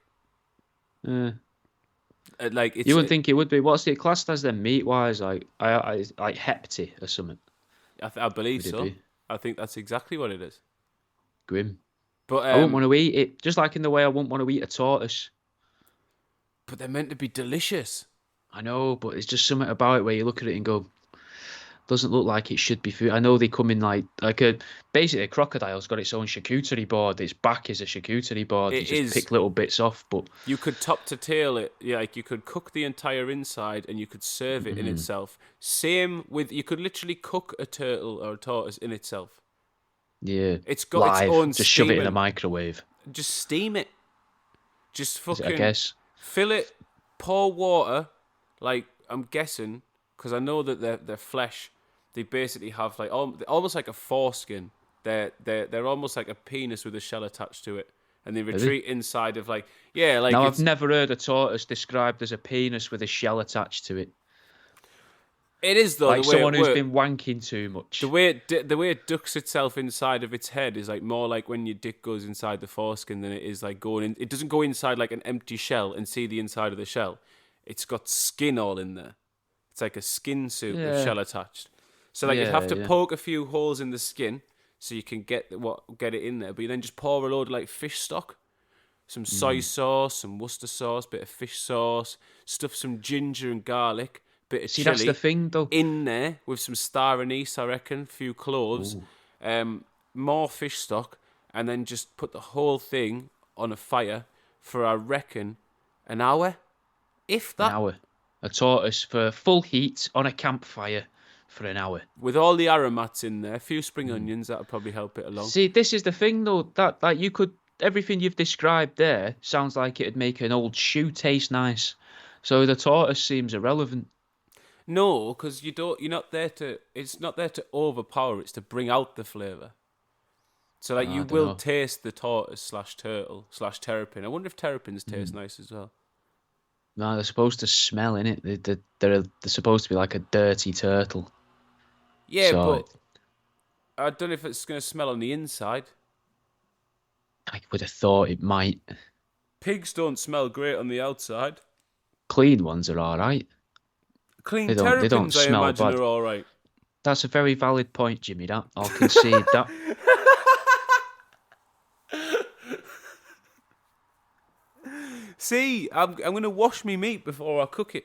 [SPEAKER 1] Like it's,
[SPEAKER 2] You wouldn't think it would be. What's it classed as then, meat-wise? Like hepty or something.
[SPEAKER 1] I believe
[SPEAKER 2] Would it
[SPEAKER 1] so.
[SPEAKER 2] be?
[SPEAKER 1] I think that's exactly what it is.
[SPEAKER 2] Grim.
[SPEAKER 1] But
[SPEAKER 2] I wouldn't want to eat it. Just like in the way I wouldn't want to eat a tortoise.
[SPEAKER 1] but they're meant to be delicious.
[SPEAKER 2] I know, but there's just something about it where you look at it and go, Doesn't look like it should be food. I know they come in basically a crocodile's got its own charcuterie board. Its back is a charcuterie board. You
[SPEAKER 1] It
[SPEAKER 2] just
[SPEAKER 1] is.
[SPEAKER 2] pick little bits off, but
[SPEAKER 1] You could top to tail it. Yeah, like you could cook the entire inside and you could serve it in itself. Same with you could literally cook a turtle or a tortoise in itself.
[SPEAKER 2] yeah,
[SPEAKER 1] It's got
[SPEAKER 2] live.
[SPEAKER 1] its own
[SPEAKER 2] Just shove it in a
[SPEAKER 1] steaming.
[SPEAKER 2] microwave.
[SPEAKER 1] Just steam it. Just fucking
[SPEAKER 2] I guess.
[SPEAKER 1] fill it. Pour water. Like I'm guessing, because I know that their flesh, they basically have like almost like a foreskin. They're almost like a penis with a shell attached to it, and they retreat inside of like
[SPEAKER 2] Now I've never heard a tortoise described as a penis with a shell attached to it.
[SPEAKER 1] It is though
[SPEAKER 2] Like
[SPEAKER 1] the way
[SPEAKER 2] someone
[SPEAKER 1] it
[SPEAKER 2] who's
[SPEAKER 1] works.
[SPEAKER 2] been wanking too much.
[SPEAKER 1] The way it ducks itself inside of its head is like more like when your dick goes inside the foreskin than it is like going in. It doesn't go inside like an empty shell and see the inside of the shell. It's got skin all in there. It's like a skin suit with
[SPEAKER 2] Yeah.
[SPEAKER 1] shell attached. So like you'd have to
[SPEAKER 2] Yeah.
[SPEAKER 1] poke a few holes in the skin so you can get it in there. But you then just pour a load of like fish stock, some soy sauce, some Worcester sauce, bit of fish sauce, stuff some ginger and garlic, bit of
[SPEAKER 2] See,
[SPEAKER 1] chili
[SPEAKER 2] that's the thing, though.
[SPEAKER 1] in there with some star anise, I reckon, few cloves, more fish stock, and then just put the whole thing on a fire for I reckon an hour, if that,
[SPEAKER 2] An hour. A tortoise for full heat on a campfire for an hour.
[SPEAKER 1] with all the aromats in there, a few spring onions that'll probably help it along.
[SPEAKER 2] See, this is the thing, though. That you could everything you've described there sounds like it'd make an old shoe taste nice. So the tortoise seems irrelevant.
[SPEAKER 1] No, because you're not there to. It's not there to overpower. It's to bring out the flavour. So like you
[SPEAKER 2] don't
[SPEAKER 1] will
[SPEAKER 2] know.
[SPEAKER 1] taste the tortoise / turtle / terrapin. I wonder if terrapins taste nice as well.
[SPEAKER 2] No, they're supposed to smell in it. They're supposed to be like a dirty turtle.
[SPEAKER 1] Yeah,
[SPEAKER 2] So-
[SPEAKER 1] but I don't know if it's going to smell on the inside.
[SPEAKER 2] I would have thought it might.
[SPEAKER 1] Pigs don't smell great on the outside.
[SPEAKER 2] Clean ones are all right.
[SPEAKER 1] Clean
[SPEAKER 2] They don't
[SPEAKER 1] terrapins, I
[SPEAKER 2] smell
[SPEAKER 1] imagine,
[SPEAKER 2] bad.
[SPEAKER 1] are all right.
[SPEAKER 2] That's a very valid point, Jimmy. That I'll concede that.
[SPEAKER 1] See, I'm going to wash me meat before I cook it.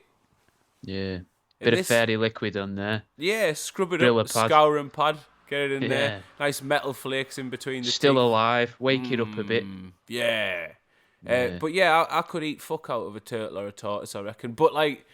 [SPEAKER 2] Yeah. Bit of
[SPEAKER 1] this-
[SPEAKER 2] fairy liquid on there.
[SPEAKER 1] Yeah, scrub it
[SPEAKER 2] Driller
[SPEAKER 1] up,
[SPEAKER 2] pad.
[SPEAKER 1] scouring pad, get it in
[SPEAKER 2] Yeah.
[SPEAKER 1] there. Nice metal flakes in between the
[SPEAKER 2] Still
[SPEAKER 1] teeth.
[SPEAKER 2] alive. Wake it up a bit.
[SPEAKER 1] Yeah.
[SPEAKER 2] Yeah.
[SPEAKER 1] But yeah, I could eat fuck out of a turtle or a tortoise, I reckon. But like,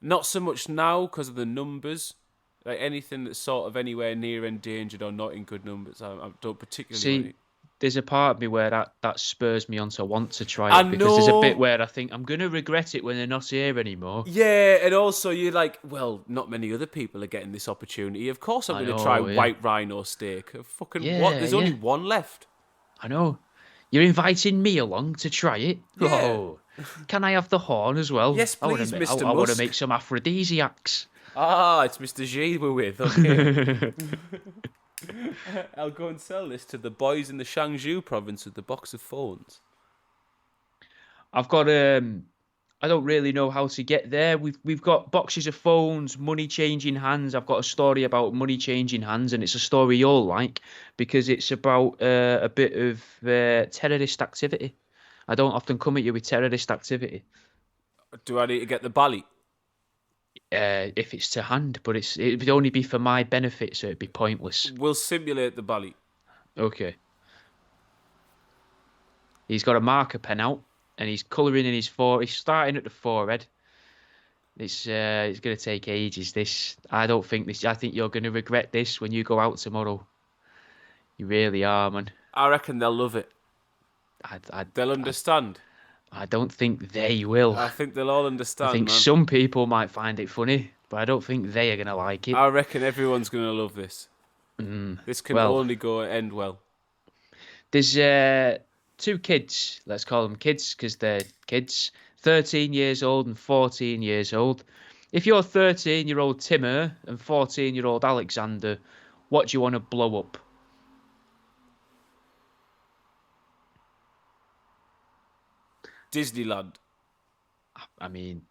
[SPEAKER 1] not so much now because of the numbers. Like anything that's sort of anywhere near endangered or not in good numbers, I don't particularly want to
[SPEAKER 2] See,
[SPEAKER 1] eat.
[SPEAKER 2] there's a part of me where that spurs me on to want to try it
[SPEAKER 1] I
[SPEAKER 2] because there's a
[SPEAKER 1] know.
[SPEAKER 2] bit where I think I'm gonna regret it when they're not here anymore.
[SPEAKER 1] Yeah, and also you're like, well, not many other people are getting this opportunity. Of course, I'm
[SPEAKER 2] I
[SPEAKER 1] going to try
[SPEAKER 2] know, yeah.
[SPEAKER 1] white rhino steak. Fucking
[SPEAKER 2] Yeah,
[SPEAKER 1] what? There's only
[SPEAKER 2] yeah.
[SPEAKER 1] one left.
[SPEAKER 2] I know. You're inviting me along to try it.
[SPEAKER 1] Yeah.
[SPEAKER 2] Oh, can I have the horn as well?
[SPEAKER 1] Yes,
[SPEAKER 2] I wanna
[SPEAKER 1] please,
[SPEAKER 2] ma-
[SPEAKER 1] Mr.
[SPEAKER 2] I want to
[SPEAKER 1] Musk.
[SPEAKER 2] make some aphrodisiacs.
[SPEAKER 1] Ah, it's Mr. G we're with. Okay. I'll go and sell this to the boys in the Shangzhou province with the box of phones.
[SPEAKER 2] I've got I don't really know how to get there. We've got boxes of phones, money changing hands. I've got a story about money changing hands, and it's a story you'll like because it's about a bit of terrorist activity. I don't often come at you with terrorist activity
[SPEAKER 1] Do I need to get the bally?
[SPEAKER 2] if it's to hand, but it would only be for my benefit, so it'd be pointless.
[SPEAKER 1] We'll simulate the bally.
[SPEAKER 2] Okay. He's got a marker pen out, and he's colouring in his He's starting at the forehead. It's going to take ages. I don't think this. I think you're going to regret this when you go out tomorrow. You really are, man.
[SPEAKER 1] I reckon they'll love it. They'll understand.
[SPEAKER 2] I don't think they will.
[SPEAKER 1] I think they'll all
[SPEAKER 2] I
[SPEAKER 1] understand,
[SPEAKER 2] think
[SPEAKER 1] man.
[SPEAKER 2] some people might find it funny, but I don't think they are going to like it.
[SPEAKER 1] I reckon everyone's going to love this. This can
[SPEAKER 2] well.
[SPEAKER 1] only go end well.
[SPEAKER 2] There's two kids. Let's call them kids because they're kids. 13 years old and 14 years old. If you're 13-year-old Timur and 14-year-old Alexander, what do you want to blow up?
[SPEAKER 1] Disneyland.
[SPEAKER 2] I mean,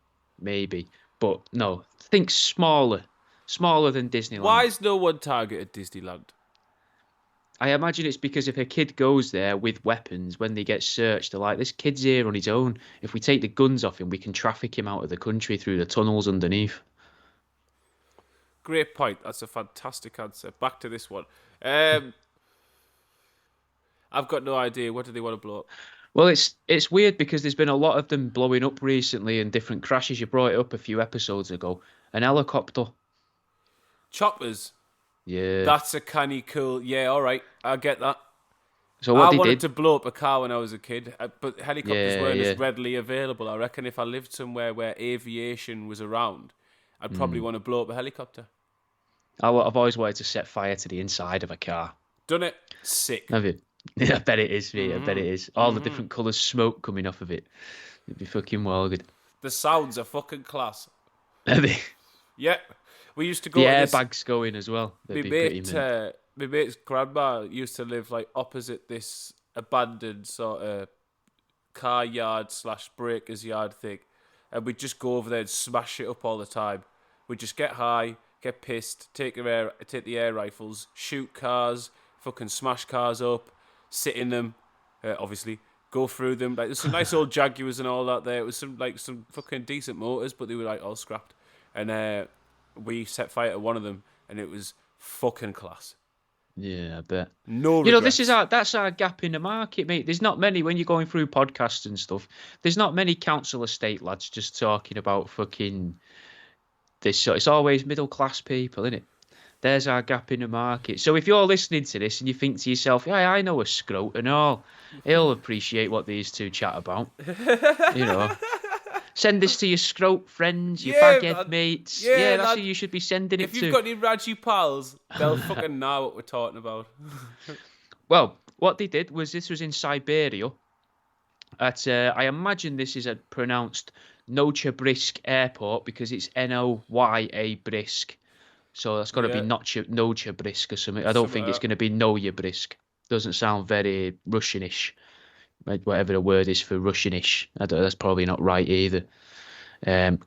[SPEAKER 2] maybe, but no. Think smaller than Disneyland.
[SPEAKER 1] Why is no one targeted Disneyland?
[SPEAKER 2] I imagine it's because if a kid goes there with weapons, when they get searched, they're like, this kid's here on his own. If we take the guns off him, we can traffic him out of the country through the tunnels underneath.
[SPEAKER 1] Great point. That's a fantastic answer. Back to this one. I've got no idea. What do they want to blow up?
[SPEAKER 2] Well, it's weird because there's been a lot of them blowing up recently and different crashes. You brought it up a few episodes ago. An helicopter.
[SPEAKER 1] Choppers.
[SPEAKER 2] Yeah.
[SPEAKER 1] That's a canny cool. Yeah, all right. I get that.
[SPEAKER 2] So what
[SPEAKER 1] I
[SPEAKER 2] they
[SPEAKER 1] wanted
[SPEAKER 2] did,
[SPEAKER 1] to blow up a car when I was a kid, but helicopters
[SPEAKER 2] Yeah,
[SPEAKER 1] weren't
[SPEAKER 2] yeah.
[SPEAKER 1] as readily available. I reckon if I lived somewhere where aviation was around, I'd probably want to blow up a helicopter.
[SPEAKER 2] I've always wanted to set fire to the inside of a car.
[SPEAKER 1] Done it. Sick.
[SPEAKER 2] Have you? Yeah, I bet it is, mate. I bet it is. All the different colours smoke coming off of it. It'd be fucking well good.
[SPEAKER 1] The sounds are fucking class.
[SPEAKER 2] Are they?
[SPEAKER 1] Yeah. We used to go
[SPEAKER 2] The
[SPEAKER 1] to this...
[SPEAKER 2] airbags going as well. They'd be pretty mint.
[SPEAKER 1] My mate's grandma used to live like opposite this abandoned sort of car yard / breakers yard thing, and we'd just go over there and smash it up all the time. We'd just get high, get pissed, take the air rifles, shoot cars, fucking smash cars up, sit in them, obviously go through them. Like there's some nice old Jaguars and all that there. It was some fucking decent motors, but they were like all scrapped, and we set fire to one of them, and it was fucking class.
[SPEAKER 2] Yeah, I bet.
[SPEAKER 1] No
[SPEAKER 2] You know,
[SPEAKER 1] regrets.
[SPEAKER 2] that's our gap in the market, mate. There's not many when you're going through podcasts and stuff. There's not many council estate lads just talking about fucking this. So it's always middle class people, isn't it? There's our gap in the market. So if you're listening to this and you think to yourself, yeah, I know a scrote and all, he'll appreciate what these two chat about. You know. Send this to your scrote friends, your baghead mates. Yeah, that's who you should be sending it
[SPEAKER 1] If
[SPEAKER 2] to.
[SPEAKER 1] you've got any Raji pals, they'll fucking know what we're talking about.
[SPEAKER 2] Well, what they did was this was in Siberia. At I imagine this is pronounced Novosibirsk Airport because it's Noya-Brisk. So that's got to be Novosibirsk or something. I don't think it's going to be Noya-Brisk. Doesn't sound very Russianish. Whatever the word is for Russianish. That's probably not right either.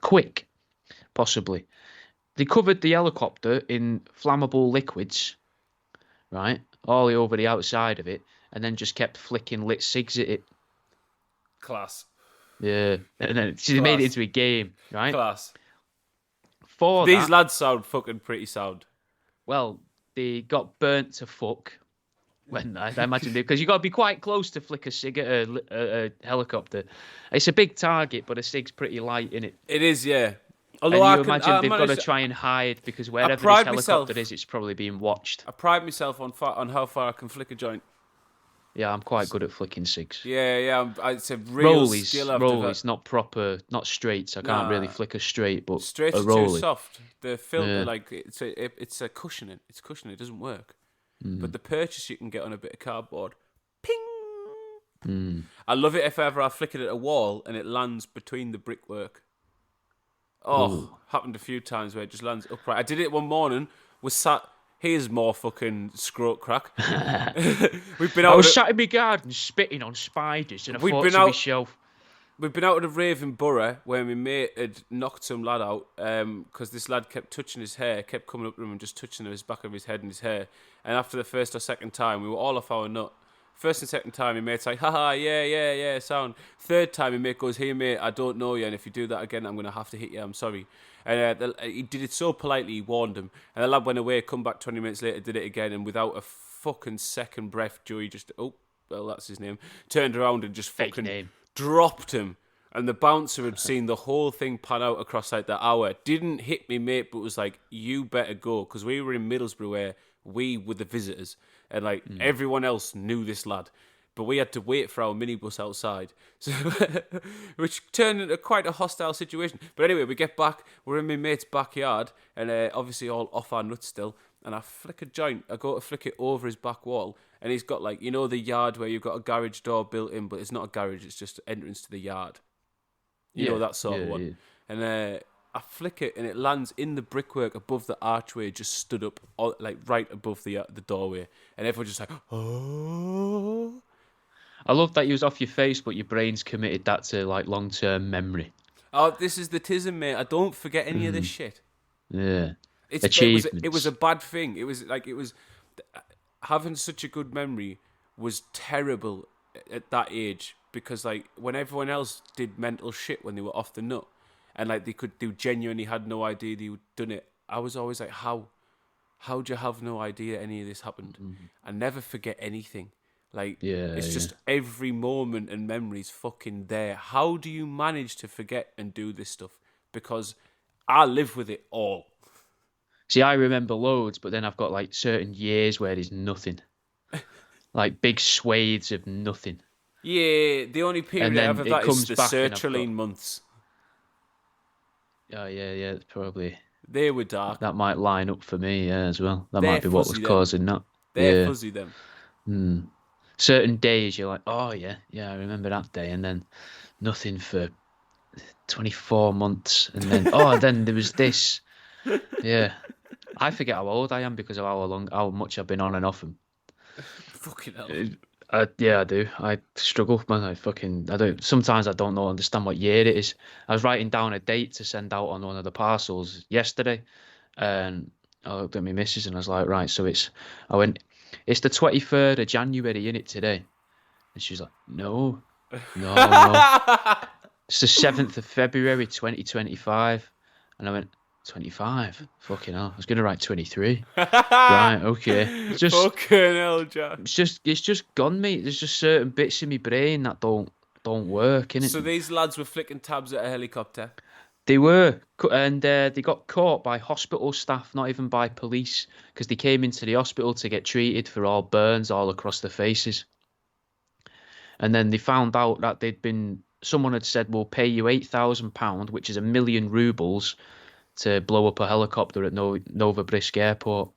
[SPEAKER 2] Quick, possibly. They covered the helicopter in flammable liquids, right? All over the outside of it, and then just kept flicking lit cigs at it.
[SPEAKER 1] Class.
[SPEAKER 2] Yeah. And then they made it into a game, right?
[SPEAKER 1] Class.
[SPEAKER 2] These
[SPEAKER 1] lads sound fucking pretty sound.
[SPEAKER 2] Well, they got burnt to fuck. When I imagine because you got to be quite close to flick a cig at a helicopter. It's a big target, but a cig's pretty light in it.
[SPEAKER 1] It is, yeah.
[SPEAKER 2] And you imagine they've got to try and hide because wherever this helicopter is, it's probably being watched.
[SPEAKER 1] I pride myself on how far I can flick a joint.
[SPEAKER 2] Yeah, I'm quite good at flicking cigs.
[SPEAKER 1] Yeah. It's a real skill I've developed.
[SPEAKER 2] Rollies, not proper, not not can't really flick a straight, but
[SPEAKER 1] straight
[SPEAKER 2] a
[SPEAKER 1] is
[SPEAKER 2] rollie.
[SPEAKER 1] too soft. The filter, it's a cushioning. It's cushioning. It doesn't work. But the purchase you can get on a bit of cardboard, ping. I love it if ever I flick it at a wall and it lands between the brickwork. Happened a few times where it just lands upright. I did it one morning. Was sat. Here's more fucking scrote crack. We've been out.
[SPEAKER 2] I was sat in my garden spitting on spiders, and I thought to myself,
[SPEAKER 1] we've been out at a rave in Borough where my mate had knocked some lad out because this lad kept touching his hair, kept coming up to him and just touching his back of his head and his hair. And after the first or second time, we were all off our nut. First and second time, my mate's like, haha, yeah, sound. Third time, my mate goes, hey, mate, I don't know you, and if you do that again, I'm going to have to hit you, I'm sorry. And he did it so politely, he warned him. And the lad went away, come back 20 minutes later, did it again, and without a fucking second breath, Joey just, that's his name, turned around and just fucking dropped him. And the bouncer had seen the whole thing pan out across like the hour. Didn't hit me, mate, but was like, you better go. Because we were in Middlesbrough where we were the visitors. And everyone else knew this lad. But we had to wait for our minibus outside. So, which turned into quite a hostile situation. But anyway, we get back. We're in my mate's backyard. And obviously all off our nuts still. And I flick a joint. I go to flick it over his back wall. And he's got the yard where you've got a garage door built in. But it's not a garage. It's just an entrance to the yard. You know, that sort of one. Yeah. And I flick it and it lands in the brickwork above the archway, just stood up, right above the doorway. And everyone just like, oh.
[SPEAKER 2] I love that you was off your face, but your brain's committed that to long-term memory.
[SPEAKER 1] Oh, this is the tism, mate. I don't forget any of this shit.
[SPEAKER 2] Yeah.
[SPEAKER 1] It was a bad thing. It was having such a good memory was terrible at that age. Because when everyone else did mental shit when they were off the nut, and they genuinely had no idea they'd done it, I was always like, how do you have no idea any of this happened? I never forget anything. Like,
[SPEAKER 2] Yeah,
[SPEAKER 1] it's just every moment and memory's fucking there. How do you manage to forget and do this stuff? Because I live with it all.
[SPEAKER 2] See, I remember loads, but then I've got like certain years where there's nothing, like big swathes of nothing,
[SPEAKER 1] Yeah, the only
[SPEAKER 2] and
[SPEAKER 1] period I have
[SPEAKER 2] then
[SPEAKER 1] of
[SPEAKER 2] it
[SPEAKER 1] that is
[SPEAKER 2] comes
[SPEAKER 1] the
[SPEAKER 2] back, and I've got
[SPEAKER 1] sertraline months.
[SPEAKER 2] oh yeah, it's probably
[SPEAKER 1] They were dark.
[SPEAKER 2] that might line up for me, yeah, as well. That
[SPEAKER 1] They're
[SPEAKER 2] might be what was
[SPEAKER 1] fuzzy, them.
[SPEAKER 2] causing that.
[SPEAKER 1] They're
[SPEAKER 2] Yeah.
[SPEAKER 1] fuzzy, them.
[SPEAKER 2] Certain days you're like, oh yeah, I remember that day, and then nothing for 24 months, and then then there was this. Yeah, I forget how old I am because of how much I've been on and off them.
[SPEAKER 1] Fucking hell.
[SPEAKER 2] Yeah, I do. I struggle, man. I don't. Sometimes I don't understand what year it is. I was writing down a date to send out on one of the parcels yesterday, and I looked at my missus and I was like, right, so I went, it's the 23rd of January, in it today, and she's like, no, no, it's the 7th of February, 2025, and I went, 25, fucking hell, I was gonna write 23. Right, okay.
[SPEAKER 1] Fucking hell, Jack.
[SPEAKER 2] It's just gone, mate. There's just certain bits in my brain that don't work, innit?
[SPEAKER 1] So these lads were flicking tabs at a helicopter.
[SPEAKER 2] They were, and they got caught by hospital staff, not even by police, because they came into the hospital to get treated for all burns all across their faces. And then they found out that someone had said, we'll pay you £8,000, which is 1,000,000 rubles, to blow up a helicopter at Novobrisk Airport.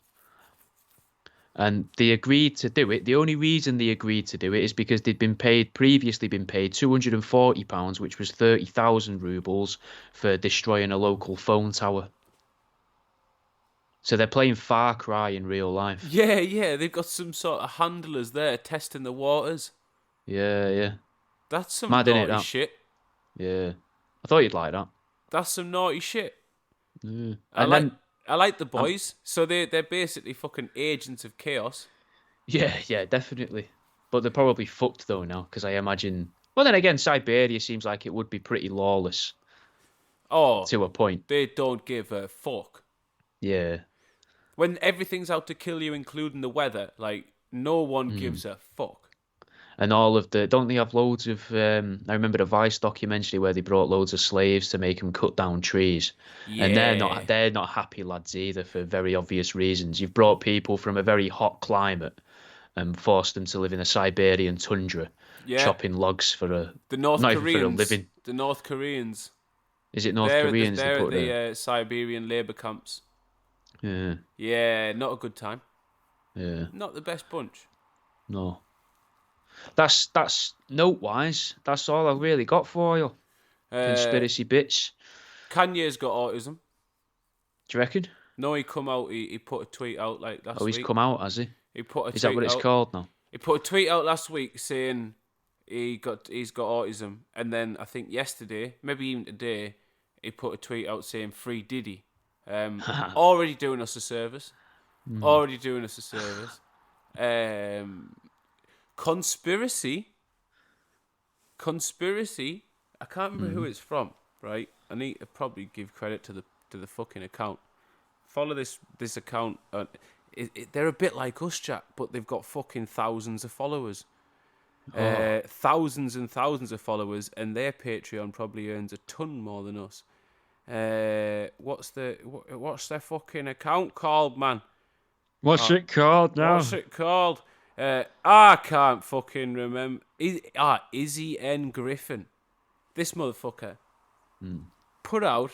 [SPEAKER 2] And they agreed to do it. The only reason they agreed to do it is because they'd previously been paid £240, which was 30,000 rubles, for destroying a local phone tower. So they're playing Far Cry in real life.
[SPEAKER 1] Yeah, they've got some sort of handlers there testing the waters.
[SPEAKER 2] Yeah.
[SPEAKER 1] That's some
[SPEAKER 2] Mad, innit,
[SPEAKER 1] naughty shit.
[SPEAKER 2] Yeah. I thought you'd like that.
[SPEAKER 1] That's some naughty shit.
[SPEAKER 2] Yeah.
[SPEAKER 1] I like the boys. So they're basically fucking agents of chaos.
[SPEAKER 2] Yeah, definitely. But they're probably fucked though now, because I imagine. Well, then again, Siberia seems like it would be pretty lawless.
[SPEAKER 1] Oh,
[SPEAKER 2] to a point.
[SPEAKER 1] They don't give a fuck.
[SPEAKER 2] Yeah.
[SPEAKER 1] When everything's out to kill you, including the weather, like no one gives a fuck.
[SPEAKER 2] And all of don't they have loads of? I remember the Vice documentary where they brought loads of slaves to make them cut down trees, and they're not happy lads either, for very obvious reasons. You've brought people from a very hot climate and forced them to live in a Siberian tundra, chopping logs for
[SPEAKER 1] the North
[SPEAKER 2] not
[SPEAKER 1] Koreans,
[SPEAKER 2] even for a living.
[SPEAKER 1] The North Koreans.
[SPEAKER 2] Is it North Koreans?
[SPEAKER 1] They're at the Siberian labour camps.
[SPEAKER 2] Yeah.
[SPEAKER 1] Yeah, not a good time.
[SPEAKER 2] Yeah.
[SPEAKER 1] Not the best bunch.
[SPEAKER 2] No. That's note-wise. That's all I've really got for you. Conspiracy bits.
[SPEAKER 1] Kanye's got autism.
[SPEAKER 2] Do you reckon?
[SPEAKER 1] No, he come out. He put a tweet out like last week.
[SPEAKER 2] Oh, he's come out, has he?
[SPEAKER 1] He put a tweet out.
[SPEAKER 2] Is that what it's called now?
[SPEAKER 1] He put a tweet out last week saying he's got autism, and then I think yesterday, maybe even today, he put a tweet out saying free Diddy. Already doing us a service. Already doing us a service. Conspiracy. I can't remember who it's from. Right, I need to probably give credit to the fucking account. Follow this account. They're a bit like us, Jack, but they've got fucking thousands of followers. Thousands and thousands of followers, and their Patreon probably earns a ton more than us. What's their fucking account called, man?
[SPEAKER 2] What's it called now?
[SPEAKER 1] What's it called? I can't fucking remember. Izzy N. Griffin. This motherfucker put out.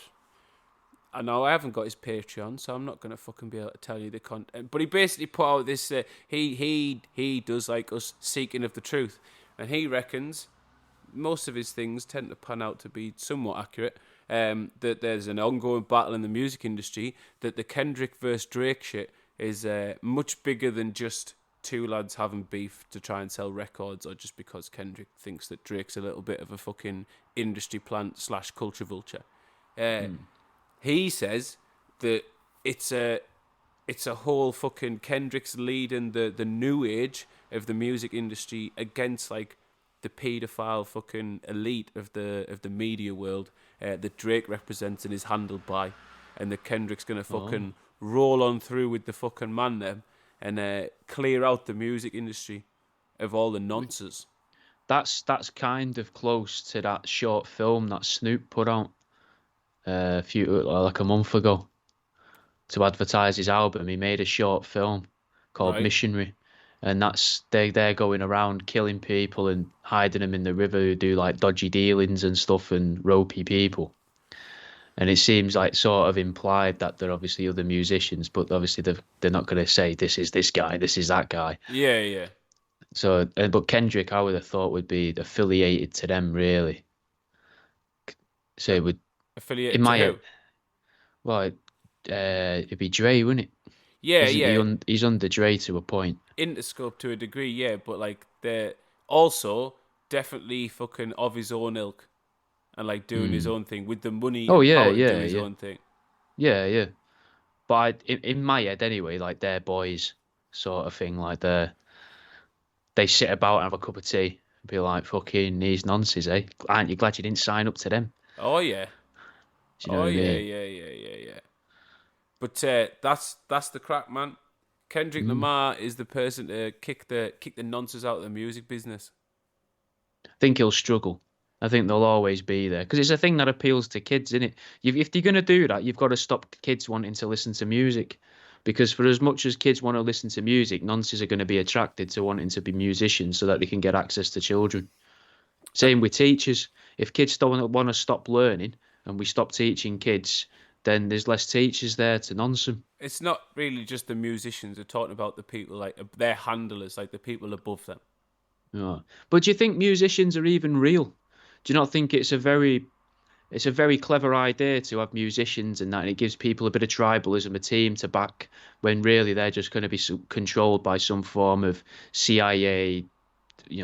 [SPEAKER 1] I know I haven't got his Patreon, so I'm not gonna fucking be able to tell you the content. But he basically put out this. He does like us, seeking of the truth, and he reckons most of his things tend to pan out to be somewhat accurate. That there's an ongoing battle in the music industry. That the Kendrick versus Drake shit is much bigger than just two lads having beef to try and sell records, or just because Kendrick thinks that Drake's a little bit of a fucking industry plant / culture vulture. He says that it's a whole fucking Kendrick's leading the new age of the music industry against like the paedophile fucking elite of the media world that Drake represents and is handled by. and that Kendrick's gonna
[SPEAKER 2] Oh.
[SPEAKER 1] fucking roll on through with the fucking man them and clear out the music industry of all the nonsense.
[SPEAKER 2] That's kind of close to that short film that Snoop put out like a month ago to advertise his album. He made a short film called
[SPEAKER 1] Right.
[SPEAKER 2] Missionary, and that's they're going around killing people and hiding them in the river who do like dodgy dealings and stuff and ropey people. And it seems like sort of implied that they're obviously other musicians, but obviously they're not going to say this is this guy, this is that guy.
[SPEAKER 1] Yeah, yeah.
[SPEAKER 2] So, but Kendrick, I would have thought would be affiliated to them, really. So it would,
[SPEAKER 1] Affiliated
[SPEAKER 2] in my
[SPEAKER 1] to
[SPEAKER 2] head,
[SPEAKER 1] who?
[SPEAKER 2] well, it'd be Dre, wouldn't it?
[SPEAKER 1] Yeah,
[SPEAKER 2] Isn't
[SPEAKER 1] yeah.
[SPEAKER 2] he's under Dre to a point.
[SPEAKER 1] Interscope to a degree, yeah, but like they're also definitely fucking of his own ilk and like doing his own thing with the money
[SPEAKER 2] Oh
[SPEAKER 1] and
[SPEAKER 2] yeah,
[SPEAKER 1] power to do
[SPEAKER 2] yeah,
[SPEAKER 1] his
[SPEAKER 2] yeah,
[SPEAKER 1] own thing.
[SPEAKER 2] yeah. But in my head anyway, like they're boys, sort of thing. Like they sit about and have a cup of tea and be like, "Fucking these nonsense, eh? Aren't you glad you didn't sign up to them?"
[SPEAKER 1] Oh yeah.
[SPEAKER 2] Do you know
[SPEAKER 1] Oh
[SPEAKER 2] what I
[SPEAKER 1] yeah,
[SPEAKER 2] mean?
[SPEAKER 1] yeah. But that's the crack, man. Kendrick
[SPEAKER 2] Mm.
[SPEAKER 1] Lamar is the person to kick the nonsense out of the music business.
[SPEAKER 2] I think he'll struggle. I think they'll always be there because it's a thing that appeals to kids, isn't it? If you're going to do that, you've got to stop kids wanting to listen to music. Because for as much as kids want to listen to music, nonces are going to be attracted to wanting to be musicians so that they can get access to children. Same with teachers. If kids don't want to stop learning and we stop teaching kids, then there's less teachers there to nonce them.
[SPEAKER 1] It's not really just the musicians. We're talking about the people like their handlers, like the people above them.
[SPEAKER 2] Yeah. But do you think musicians are even real? Do you not think it's a very clever idea to have musicians and that, and it gives people a bit of tribalism, a team to back, when really they're just going to be controlled by some form of CIA,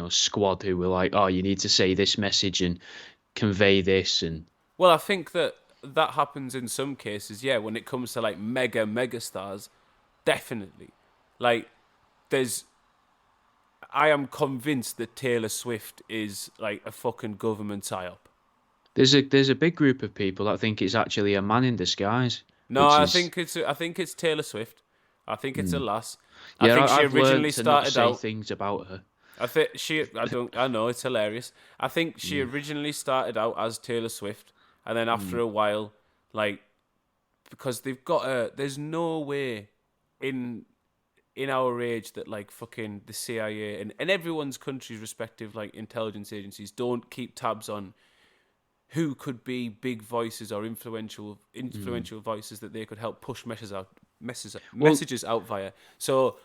[SPEAKER 2] squad who were like, oh, you need to say this message and convey this, and
[SPEAKER 1] Well, I think that happens in some cases, yeah, when it comes to like mega stars, definitely. Like I am convinced that Taylor Swift is like a fucking government psyop.
[SPEAKER 2] there's a big group of people that think it's actually a man in disguise,
[SPEAKER 1] No,
[SPEAKER 2] which
[SPEAKER 1] I
[SPEAKER 2] is
[SPEAKER 1] think it's Taylor Swift. I think it's a lass. I
[SPEAKER 2] yeah,
[SPEAKER 1] think she
[SPEAKER 2] I've learned
[SPEAKER 1] originally
[SPEAKER 2] to not
[SPEAKER 1] started
[SPEAKER 2] say
[SPEAKER 1] out.
[SPEAKER 2] things about her.
[SPEAKER 1] I think she. I don't. I know it's hilarious. I think she originally started out as Taylor Swift, and then after a while, like, because they've got a. There's no way in our age that like fucking the CIA and everyone's country's respective like intelligence agencies don't keep tabs on who could be big voices or influential voices that they could help push messages out via. So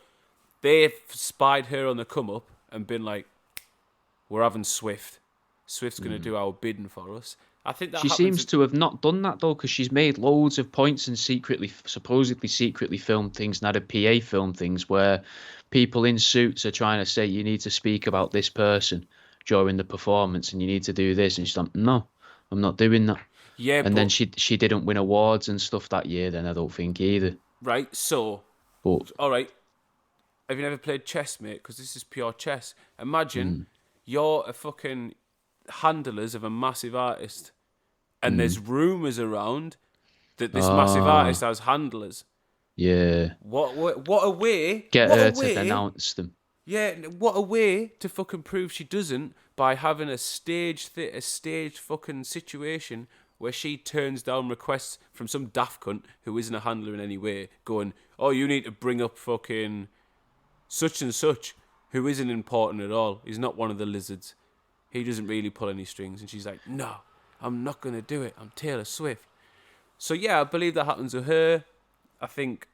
[SPEAKER 1] they've spied her on the come up and been like, we're having Swift. Swift's going to do our bidding for us. I think that
[SPEAKER 2] She
[SPEAKER 1] happens.
[SPEAKER 2] seems to have not done that though, because she's made loads of points and supposedly secretly filmed things and had a PA film things where people in suits are trying to say you need to speak about this person during the performance and you need to do this, and she's like, no, I'm not doing that.
[SPEAKER 1] Yeah,
[SPEAKER 2] And then she didn't win awards and stuff that year. Then I don't think either.
[SPEAKER 1] right. So,
[SPEAKER 2] But
[SPEAKER 1] all right. Have you never played chess, mate? Because this is pure chess. Imagine you're a fucking handlers of a massive artist, and there's rumors around that this massive artist has handlers.
[SPEAKER 2] yeah,
[SPEAKER 1] What a way!
[SPEAKER 2] get
[SPEAKER 1] what
[SPEAKER 2] her
[SPEAKER 1] a
[SPEAKER 2] to
[SPEAKER 1] way!
[SPEAKER 2] denounce them.
[SPEAKER 1] Yeah, what a way to fucking prove she doesn't by having a staged fucking situation where she turns down requests from some daft cunt who isn't a handler in any way, going, "Oh, you need to bring up fucking such and such, who isn't important at all. He's not one of the lizards. He doesn't really pull any strings." And she's like, "No, I'm not gonna do it. I'm Taylor Swift." So yeah, I believe that happens with her. I think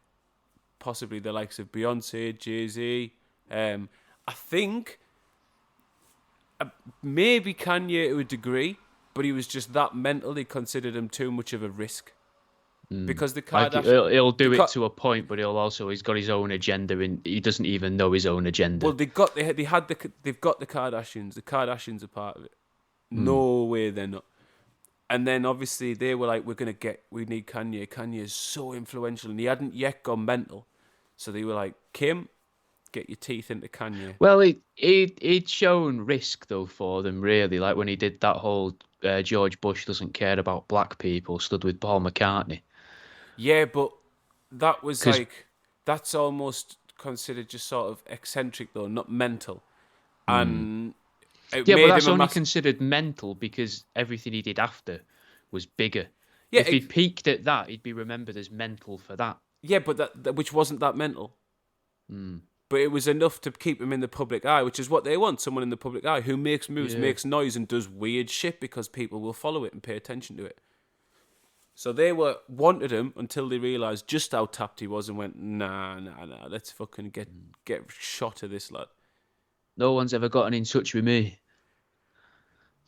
[SPEAKER 1] possibly the likes of Beyonce, Jay-Z. I think maybe Kanye to a degree, but he was just that mental. He considered him too much of a risk because the
[SPEAKER 2] Like
[SPEAKER 1] Kardashians.
[SPEAKER 2] he'll do it to a point, but he's got his own agenda, and he doesn't even know his own agenda.
[SPEAKER 1] Well, they've got the Kardashians. The Kardashians are part of it. No way they're not. And then obviously they were like, we need Kanye. Kanye is so influential, and he hadn't yet gone mental. So they were like, Kim, get your teeth into Kanye.
[SPEAKER 2] Well, he'd shown risk though for them, really. Like when he did that whole George Bush doesn't care about black people, stood with Paul McCartney.
[SPEAKER 1] Yeah, but that was
[SPEAKER 2] 'Cause-
[SPEAKER 1] like, that's almost considered just sort of eccentric though, not mental. And it
[SPEAKER 2] Yeah, but
[SPEAKER 1] made
[SPEAKER 2] that's
[SPEAKER 1] him a
[SPEAKER 2] only
[SPEAKER 1] massive.
[SPEAKER 2] considered mental because everything he did after was bigger.
[SPEAKER 1] Yeah,
[SPEAKER 2] If he'd peaked at that, he'd be remembered as mental for that.
[SPEAKER 1] yeah, but that which wasn't that mental. But it was enough to keep him in the public eye, which is what they want, someone in the public eye who makes moves,
[SPEAKER 2] Yeah.
[SPEAKER 1] makes noise, and does weird shit because people will follow it and pay attention to it. So they wanted him until they realised just how tapped he was and went, nah, let's fucking get shot of this lad.
[SPEAKER 2] No one's ever gotten in touch with me.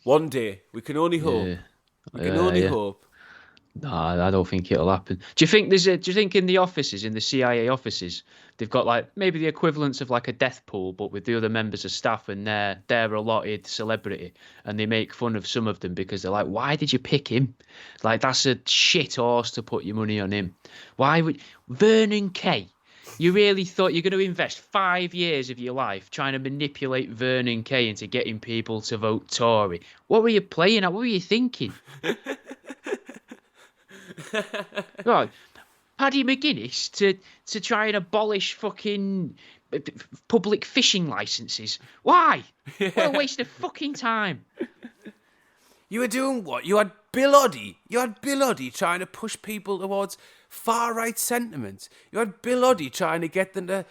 [SPEAKER 1] One day, we can only hope.
[SPEAKER 2] Yeah.
[SPEAKER 1] We can only
[SPEAKER 2] yeah.
[SPEAKER 1] hope.
[SPEAKER 2] No, I don't think it'll happen. Do you think do you think in the offices, in the CIA offices, they've got like maybe the equivalents of like a death pool, but with the other members of staff and their allotted celebrity, and they make fun of some of them because they're like, why did you pick him? Like that's a shit horse to put your money on him. Why would Vernon Kay? You really thought you're going to invest 5 years of your life trying to manipulate Vernon Kay into getting people to vote Tory? What were you playing at? What were you thinking? Right, Paddy McGuinness to try and abolish fucking public fishing licenses. Why? What a waste of fucking time.
[SPEAKER 1] You were doing what? You had Bill Oddie. You had Bill Oddie trying to push people towards far-right sentiments. You had Bill Oddie trying to get them to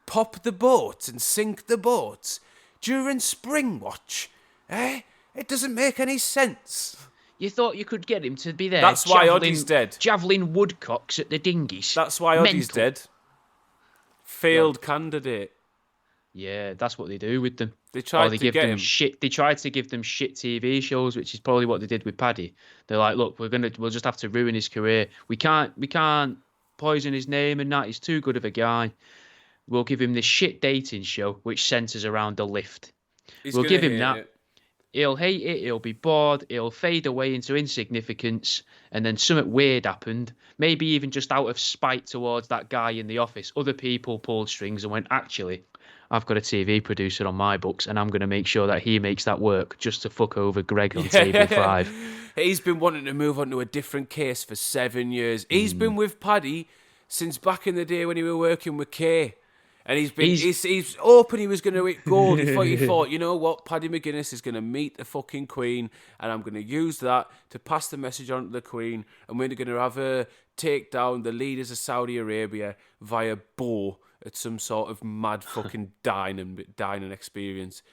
[SPEAKER 1] pop the boats and sink the boats during Springwatch. Eh? It doesn't make any sense.
[SPEAKER 2] You thought you could get him to be there.
[SPEAKER 1] That's why Oddie's dead.
[SPEAKER 2] Javelin woodcocks at the dinghies.
[SPEAKER 1] That's why Oddie's
[SPEAKER 2] Mental.
[SPEAKER 1] dead. Failed candidate.
[SPEAKER 2] Yeah, that's what they do with them.
[SPEAKER 1] They tried
[SPEAKER 2] Or they
[SPEAKER 1] to
[SPEAKER 2] give
[SPEAKER 1] get
[SPEAKER 2] them
[SPEAKER 1] him.
[SPEAKER 2] shit. They tried to give them shit TV shows, which is probably what they did with Paddy. They're like, look, we'll just have to ruin his career. We can't poison his name and that. He's too good of a guy. We'll give him this shit dating show, which centers around the lift.
[SPEAKER 1] He's
[SPEAKER 2] We'll
[SPEAKER 1] gonna
[SPEAKER 2] give him
[SPEAKER 1] hate
[SPEAKER 2] that.
[SPEAKER 1] it.
[SPEAKER 2] He'll hate it, he'll be bored, he'll fade away into insignificance, and then something weird happened. Maybe even just out of spite towards that guy in the office. Other people pulled strings and went, actually, I've got a TV producer on my books, and I'm going to make sure that he makes that work just to fuck over Greg on Table 5.
[SPEAKER 1] He's been wanting to move on to a different case for 7 years. He's been with Paddy since back in the day when he were working with Kay. And he's hoping he was going to hit gold. He thought, you know what, Paddy McGuinness is going to meet the fucking Queen, and I'm going to use that to pass the message on to the Queen, and we're going to have her take down the leaders of Saudi Arabia via bow at some sort of mad fucking dining experience.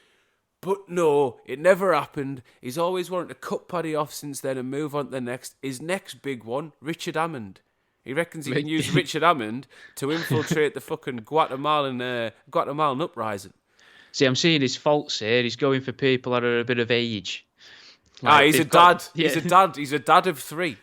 [SPEAKER 1] But no, it never happened. He's always wanted to cut Paddy off since then and move on to the next. His next big one, Richard Hammond. He reckons he can use Richard Hammond to infiltrate the fucking Guatemalan uprising.
[SPEAKER 2] See, I'm seeing his faults here. He's going for people that are a bit of age.
[SPEAKER 1] He's a
[SPEAKER 2] they've
[SPEAKER 1] dad.
[SPEAKER 2] got- yeah.
[SPEAKER 1] He's a dad. He's a dad of 3.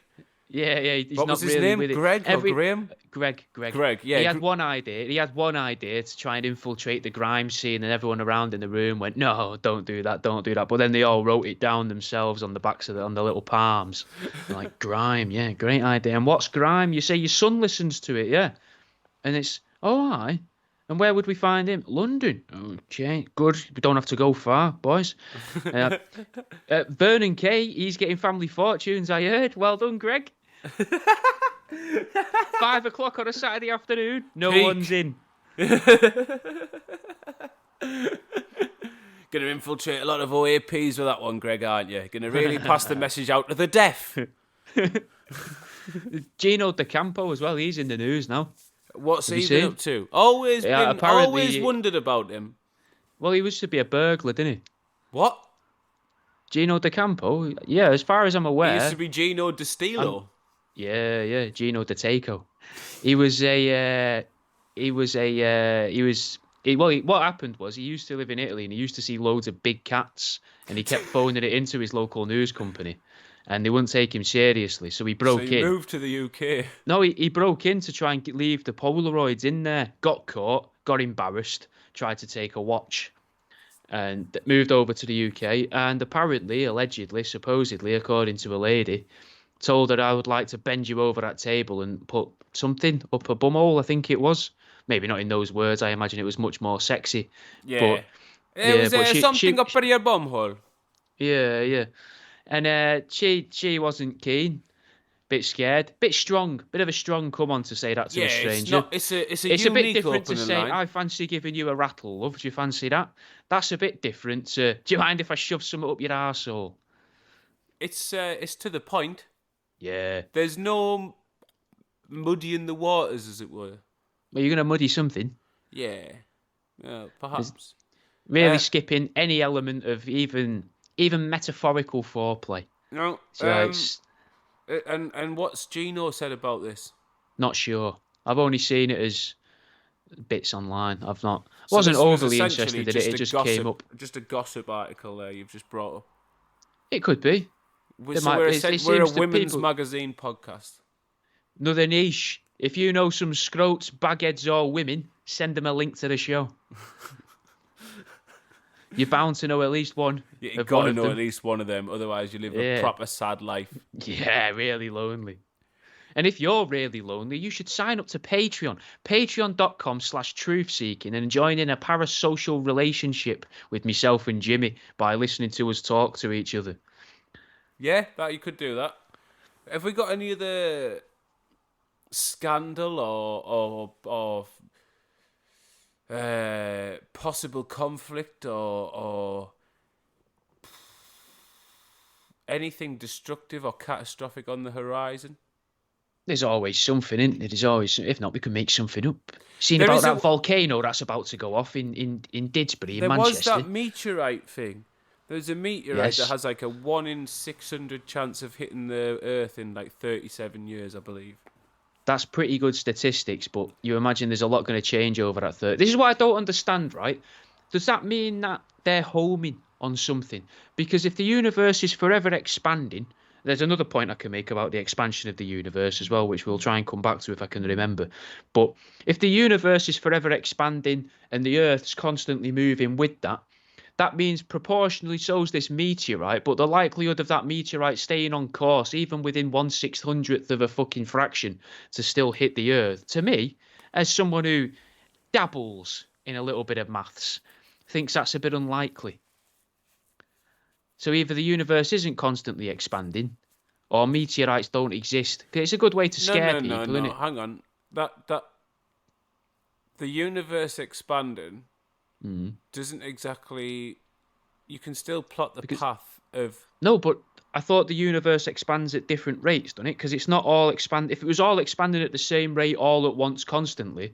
[SPEAKER 2] Yeah. He's
[SPEAKER 1] What
[SPEAKER 2] not
[SPEAKER 1] was his
[SPEAKER 2] really
[SPEAKER 1] name?
[SPEAKER 2] with it.
[SPEAKER 1] Greg or Graham?
[SPEAKER 2] Greg.
[SPEAKER 1] Greg, yeah.
[SPEAKER 2] He had one idea. He had one idea to try and infiltrate the grime scene, and everyone around in the room went, "No, don't do that, don't do that." But then they all wrote it down themselves on the backs of on the little palms. They're like, grime, yeah, great idea. And what's grime? You say your son listens to it, yeah. And it's, oh, aye. And where would we find him? London. Okay, good. We don't have to go far, boys. Vernon Kay, he's getting family fortunes, I heard. Well done, Greg. 5 o'clock on a Saturday afternoon. No
[SPEAKER 1] Peak.
[SPEAKER 2] one's in.
[SPEAKER 1] Going to infiltrate a lot of OAPs with that one, Greg, aren't you? Going to really pass the message out to the deaf.
[SPEAKER 2] Gino DeCampo as well. He's in the news now.
[SPEAKER 1] What's
[SPEAKER 2] Have
[SPEAKER 1] he
[SPEAKER 2] you
[SPEAKER 1] been
[SPEAKER 2] seen?
[SPEAKER 1] up to? Always
[SPEAKER 2] apparently-
[SPEAKER 1] wondered about him.
[SPEAKER 2] Well, he used to be a burglar, didn't he?
[SPEAKER 1] What?
[SPEAKER 2] Gino DeCampo. Yeah, as far as I'm
[SPEAKER 1] He
[SPEAKER 2] aware.
[SPEAKER 1] used to be Gino DeStilo.
[SPEAKER 2] Yeah, Gino DeTaco. What happened was he used to live in Italy and he used to see loads of big cats and he kept phoning it into his local news company and they wouldn't take him seriously. So he broke
[SPEAKER 1] So he
[SPEAKER 2] in.
[SPEAKER 1] moved to the UK.
[SPEAKER 2] No, he broke in to try and leave the Polaroids in there, got caught, got embarrassed, tried to take a watch and moved over to the UK and apparently, allegedly, supposedly, according to a lady, told her I would like to bend you over that table and put something up her bumhole, I think it was. Maybe not in those words, I imagine it was much more sexy.
[SPEAKER 1] Yeah.
[SPEAKER 2] But,
[SPEAKER 1] Was something up in your bumhole?
[SPEAKER 2] Yeah. And she wasn't keen. Bit scared, bit strong, bit of a strong come on to say that to
[SPEAKER 1] Yeah,
[SPEAKER 2] a stranger.
[SPEAKER 1] it's a
[SPEAKER 2] It's a bit
[SPEAKER 1] unique
[SPEAKER 2] different to
[SPEAKER 1] opening
[SPEAKER 2] say,
[SPEAKER 1] line.
[SPEAKER 2] I fancy giving you a rattle, love. Do you fancy that? That's a bit different to, do you mind if I shove something up your arsehole?
[SPEAKER 1] It's to the point.
[SPEAKER 2] Yeah.
[SPEAKER 1] There's no muddying the waters, as it were.
[SPEAKER 2] Well, you're going to muddy something.
[SPEAKER 1] Yeah, perhaps.
[SPEAKER 2] Really skipping any element of even metaphorical foreplay.
[SPEAKER 1] No,
[SPEAKER 2] So it's
[SPEAKER 1] and what's Gino said about this?
[SPEAKER 2] not sure. I've only seen it as bits online. I've not.
[SPEAKER 1] So
[SPEAKER 2] Wasn't
[SPEAKER 1] this was
[SPEAKER 2] overly
[SPEAKER 1] essentially
[SPEAKER 2] interested in it. It just came up.
[SPEAKER 1] Just a gossip article there you've just brought up.
[SPEAKER 2] It could be.
[SPEAKER 1] We're
[SPEAKER 2] It
[SPEAKER 1] a
[SPEAKER 2] seems to
[SPEAKER 1] women's
[SPEAKER 2] people-
[SPEAKER 1] magazine podcast.
[SPEAKER 2] Another niche. If you know some scrotes, bagheads, or women, send them a link to the show. You're bound to know at least one.
[SPEAKER 1] You've got to know at least one of them, otherwise you live a
[SPEAKER 2] Yeah.
[SPEAKER 1] proper sad life.
[SPEAKER 2] Yeah, really lonely. And if you're really lonely, you should sign up to Patreon. Patreon.com/truthseeking and join in a parasocial relationship with myself and Jimmy by listening to us talk to each other.
[SPEAKER 1] Yeah, that you could do that. Have we got any other scandal or possible conflict or anything destructive or catastrophic on the horizon?
[SPEAKER 2] There's always something, isn't there? There's always, if not, we can make something up. Seen
[SPEAKER 1] There
[SPEAKER 2] about
[SPEAKER 1] is
[SPEAKER 2] that volcano that's about to go off in Didsbury in
[SPEAKER 1] There
[SPEAKER 2] Manchester.
[SPEAKER 1] was that meteorite thing. There's a meteorite that has like a 1 in 600 chance of hitting the Earth in like 37 years, I believe.
[SPEAKER 2] That's pretty good statistics, but you imagine there's a lot going to change over that third. This is what I don't understand, right? Does that mean that they're homing on something? Because if the universe is forever expanding, there's another point I can make about the expansion of the universe as well, which we'll try and come back to if I can remember. But if the universe is forever expanding and the Earth's constantly moving with that, that means proportionally so is this meteorite, but the likelihood of that meteorite staying on course, even within 1/600th of a fucking fraction, to still hit the Earth, to me, as someone who dabbles in a little bit of maths, thinks that's a bit unlikely. So either the universe isn't constantly expanding, or meteorites don't exist. It's a good way to scare people, isn't it?
[SPEAKER 1] Hang on. That the universe expanding doesn't exactly. You can still plot the path of.
[SPEAKER 2] No, but I thought the universe expands at different rates, doesn't it? Because it's not all expand. If it was all expanding at the same rate all at once constantly,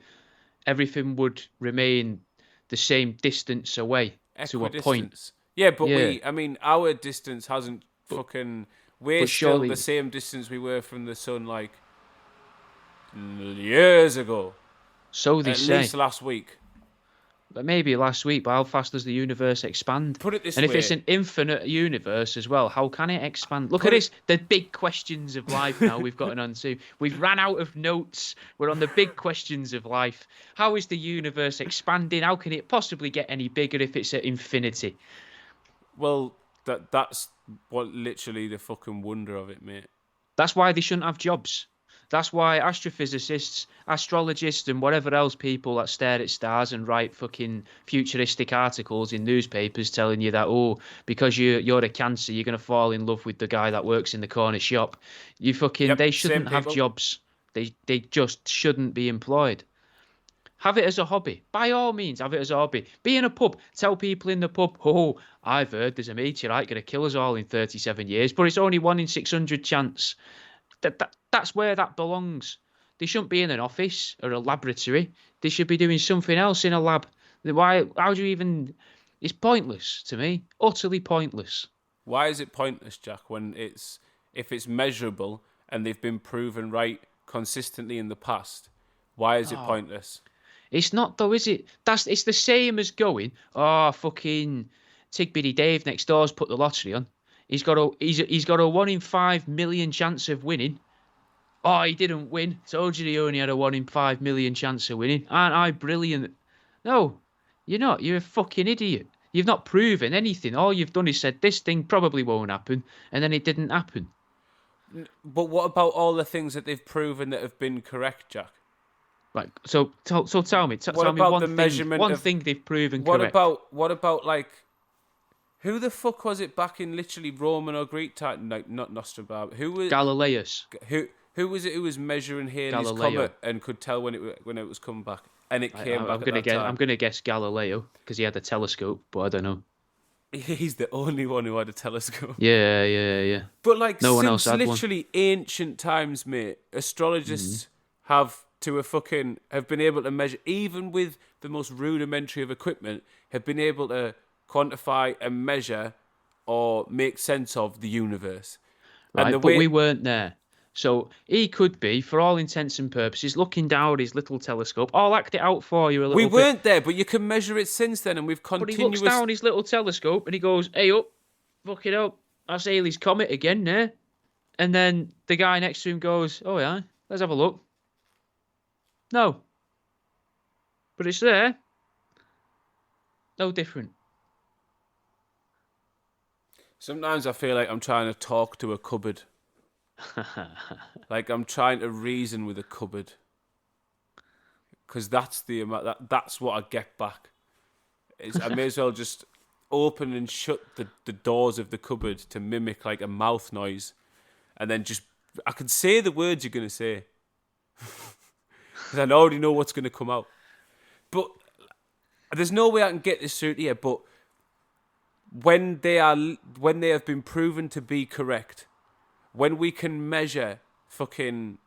[SPEAKER 2] everything would remain the same distance away to a point.
[SPEAKER 1] Yeah, but our distance hasn't fucking. We're still the same distance we were from the sun like years ago.
[SPEAKER 2] So they say.
[SPEAKER 1] At least last week.
[SPEAKER 2] But maybe last week, but how fast does the universe expand?
[SPEAKER 1] Put it this
[SPEAKER 2] way. And if
[SPEAKER 1] it's
[SPEAKER 2] an infinite universe as well, how can it expand? Look at this, the big questions of life now we've gotten onto. We've ran out of notes. We're on the big questions of life. How is the universe expanding? How can it possibly get any bigger if it's at infinity?
[SPEAKER 1] Well, that's what literally the fucking wonder of it, mate.
[SPEAKER 2] That's why they shouldn't have jobs. That's why astrophysicists, astrologists, and whatever else people that stare at stars and write fucking futuristic articles in newspapers telling you that, because you're a Cancer, you're going to fall in love with the guy that works in the corner shop. They shouldn't have jobs. They just shouldn't be employed. Have it as a hobby. By all means, have it as a hobby. Be in a pub. Tell people in the pub, I've heard there's a meteorite going to kill us all in 37 years, but it's only 1 in 600 chance. That's where that belongs. They shouldn't be in an office or a laboratory. They should be doing something else in a lab. How do you even... It's pointless to me. Utterly pointless.
[SPEAKER 1] Why is it pointless, Jack, when if it's measurable and they've been proven right consistently in the past? Why is it pointless?
[SPEAKER 2] It's not though, is it? It's the same as going, fucking Tigbiddy Dave next door's put the lottery on. He's got a 1 in 5 million chance of winning. Oh, he didn't win. Told you he only had a 1 in 5 million chance of winning. Aren't I brilliant? No, you're not. You're a fucking idiot. You've not proven anything. All you've done is said this thing probably won't happen, and then it didn't happen.
[SPEAKER 1] But what about all the things that they've proven that have been correct, Jack?
[SPEAKER 2] Right. So tell me. Tell me one thing they've proven correct.
[SPEAKER 1] What about like Who the fuck was it back in literally Roman or Greek time? Like, not Nostradamus. Who was it who was measuring Halley's
[SPEAKER 2] Galileo.
[SPEAKER 1] comet and could tell when it was coming back? And it came back
[SPEAKER 2] I'm
[SPEAKER 1] at that time.
[SPEAKER 2] I'm gonna guess Galileo because he had a telescope, but I don't know.
[SPEAKER 1] He's the only one who had a telescope.
[SPEAKER 2] Yeah.
[SPEAKER 1] But like,
[SPEAKER 2] No one
[SPEAKER 1] since
[SPEAKER 2] else had one.
[SPEAKER 1] literally ancient times, mate, astrologists have been able to measure, even with the most rudimentary of equipment, have been able to quantify and measure or make sense of the universe.
[SPEAKER 2] Right,
[SPEAKER 1] And
[SPEAKER 2] but we weren't there. So he could be, for all intents and purposes, looking down his little telescope. I'll act it out for you a little
[SPEAKER 1] we
[SPEAKER 2] bit.
[SPEAKER 1] weren't there, but you can measure it since then, and we've
[SPEAKER 2] But he
[SPEAKER 1] continuous.
[SPEAKER 2] looks down his little telescope and he goes, "Hey up, fuck it up. That's Halley's comet again, there." And then the guy next to him goes, "Oh yeah, let's have a look." No. But it's there. No different.
[SPEAKER 1] Sometimes I feel like I'm trying to talk to a cupboard. Like I'm trying to reason with a cupboard. Because that's the amount. That's what I get back. I may as well just open and shut the doors of the cupboard to mimic like a mouth noise, and then I can say the words you're gonna say. Because I already know what's gonna come out. But there's no way I can get this through here. But when they have been proven to be correct, when we can measure when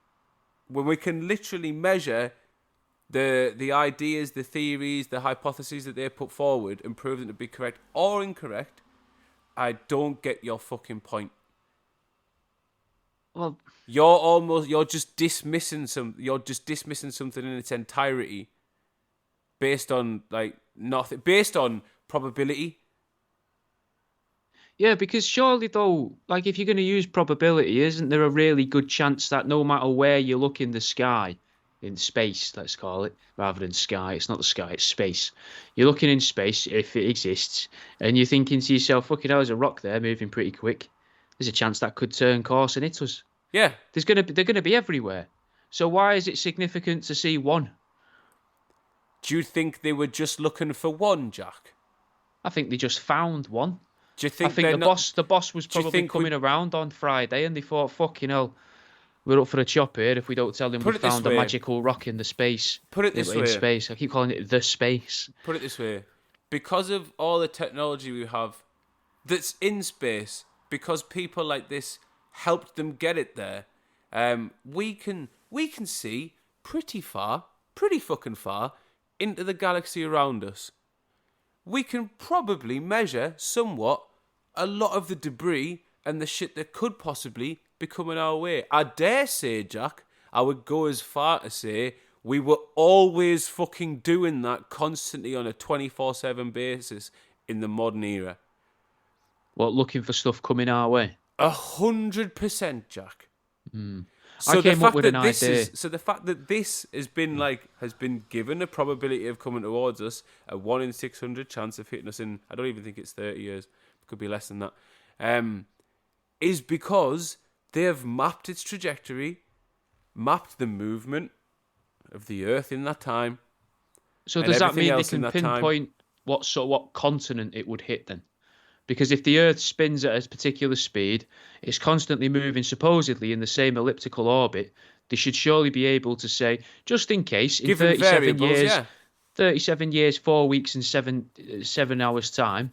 [SPEAKER 1] we can literally measure the ideas, the theories, the hypotheses that they put forward and prove them to be correct or incorrect, I don't get your fucking point.
[SPEAKER 2] Well,
[SPEAKER 1] You're just dismissing something in its entirety based on like nothing, based on probability.
[SPEAKER 2] yeah, because surely though, like if you're going to use probability, isn't there a really good chance that no matter where you look in the sky, in space, let's call it, rather than sky, it's not the sky, it's space. You're looking in space, if it exists, and you're thinking to yourself, fucking hell, there's a rock there moving pretty quick. There's a chance that could turn course and hit us.
[SPEAKER 1] Yeah.
[SPEAKER 2] They're going to be everywhere. So why is it significant to see one?
[SPEAKER 1] Do you think they were just looking for one, Jack?
[SPEAKER 2] I think they just found one.
[SPEAKER 1] Do you think
[SPEAKER 2] I think the boss was probably coming around on Friday and they thought, fucking hell, we're up for a chop here if we don't tell him we found a magical rock in the space.
[SPEAKER 1] Put it this way.
[SPEAKER 2] In space. I keep calling it the space.
[SPEAKER 1] Put it this way. Because of all the technology we have that's in space, because people like this helped them get it there, we can see pretty fucking far into the galaxy around us. We can probably measure somewhat a lot of the debris and the shit that could possibly be coming our way. I dare say, Jack, I would go as far to say we were always fucking doing that constantly on a 24/7 basis in the modern era.
[SPEAKER 2] What, looking for stuff coming our way?
[SPEAKER 1] 100%, Jack.
[SPEAKER 2] I came up with an idea.
[SPEAKER 1] So the fact that this has been given a probability of coming towards us, a 1 in 600 chance of hitting us in, I don't even think it's 30 years, it could be less than that, is because they have mapped its trajectory, mapped the movement of the Earth in that time.
[SPEAKER 2] So does that mean they can pinpoint what continent it would hit then? Because if the Earth spins at a particular speed, it's constantly moving supposedly in the same elliptical orbit. They should surely be able to say, just in case, in 37 years, 4 weeks and 7 hours time,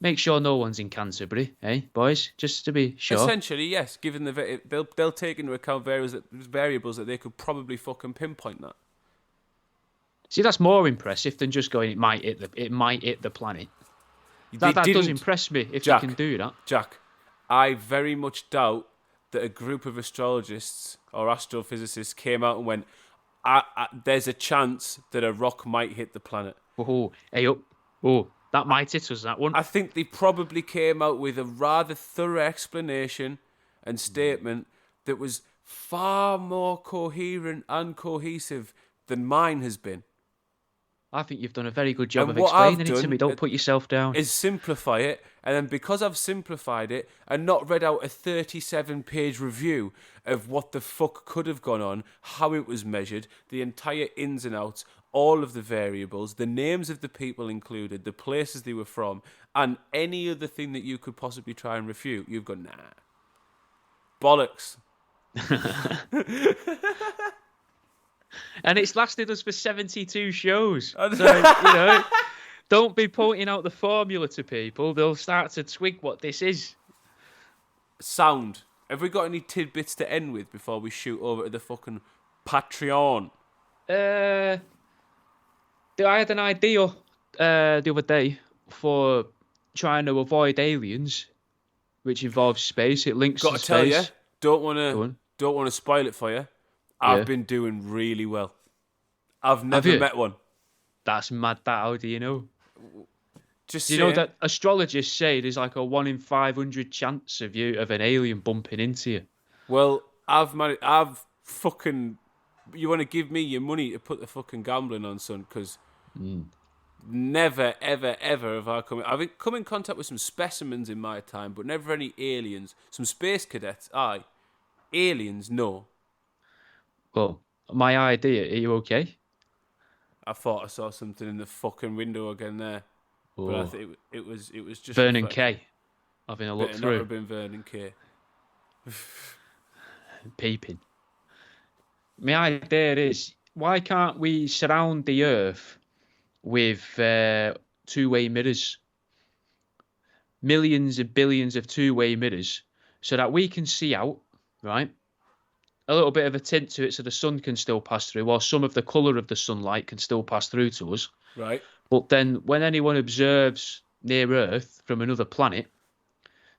[SPEAKER 2] make sure no one's in Canterbury, eh, boys? Just to be sure.
[SPEAKER 1] Essentially, yes. Given they'll take into account variables that they could probably fucking pinpoint that.
[SPEAKER 2] See, that's more impressive than just going, it might hit the planet. That does impress me if you can do that.
[SPEAKER 1] Jack, I very much doubt that a group of astrologists or astrophysicists came out and went, there's a chance that a rock might hit the planet.
[SPEAKER 2] Oh, hey up. Oh, that might hit us, that one.
[SPEAKER 1] I think they probably came out with a rather thorough explanation and statement that was far more coherent and cohesive than mine has been.
[SPEAKER 2] I think you've done a very good job of explaining it to me. Don't put yourself down.
[SPEAKER 1] Is simplify it, and then because I've simplified it and not read out a 37-page review of what the fuck could have gone on, how it was measured, the entire ins and outs, all of the variables, the names of the people included, the places they were from, and any other thing that you could possibly try and refute, you've gone, nah. Bollocks.
[SPEAKER 2] And it's lasted us for 72 shows. So, don't be pointing out the formula to people. They'll start to twig what this is.
[SPEAKER 1] Sound. Have we got any tidbits to end with before we shoot over to the fucking Patreon?
[SPEAKER 2] I had an idea the other day for trying to avoid aliens, which involves space. It links to space.
[SPEAKER 1] Got to tell you, don't want to spoil it for you. I've been doing really well. I've never met one.
[SPEAKER 2] That's mad. How do you know?
[SPEAKER 1] Just
[SPEAKER 2] do you know that astrologists say there's like a 1 in 500 chance of an alien bumping into you?
[SPEAKER 1] Well, I've fucking. You want to give me your money to put the fucking gambling on, son? Because never, ever, ever have I I've come in contact with some specimens in my time, but never any aliens. Some space cadets, aye. Aliens, no.
[SPEAKER 2] Well, my idea. Are you okay?
[SPEAKER 1] I thought I saw something in the fucking window again there.
[SPEAKER 2] Oh.
[SPEAKER 1] But I think it was just
[SPEAKER 2] Vernon K. Having a look
[SPEAKER 1] it
[SPEAKER 2] through.
[SPEAKER 1] It not have been Vernon K.
[SPEAKER 2] Peeping. My idea is, why can't we surround the Earth with two-way mirrors? Millions and billions of two-way mirrors, so that we can see out, right? A little bit of a tint to it so the sun can still pass through, or some of the colour of the sunlight can still pass through to us.
[SPEAKER 1] Right.
[SPEAKER 2] But then when anyone observes near Earth from another planet,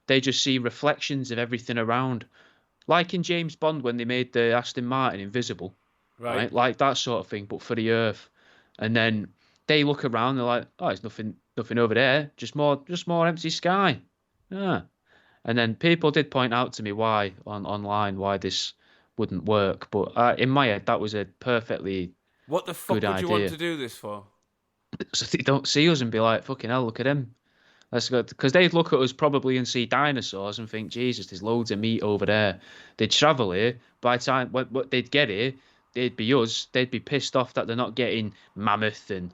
[SPEAKER 2] they just see reflections of everything around. Like in James Bond when they made the Aston Martin invisible. Right? Like that sort of thing, but for the Earth. And then they look around, they're like, oh, there's nothing over there, just more empty sky. Yeah. And then people did point out to me why online this wouldn't work, but in my head that was a perfectly
[SPEAKER 1] what the fuck
[SPEAKER 2] good
[SPEAKER 1] would
[SPEAKER 2] idea.
[SPEAKER 1] You want to do this for?
[SPEAKER 2] So they don't see us and be like, fucking hell, look at him. Let's go, because they'd look at us probably and see dinosaurs and think, Jesus, there's loads of meat over there. They'd travel here. By the time what they'd get here, they'd be us. They'd be pissed off that they're not getting mammoth and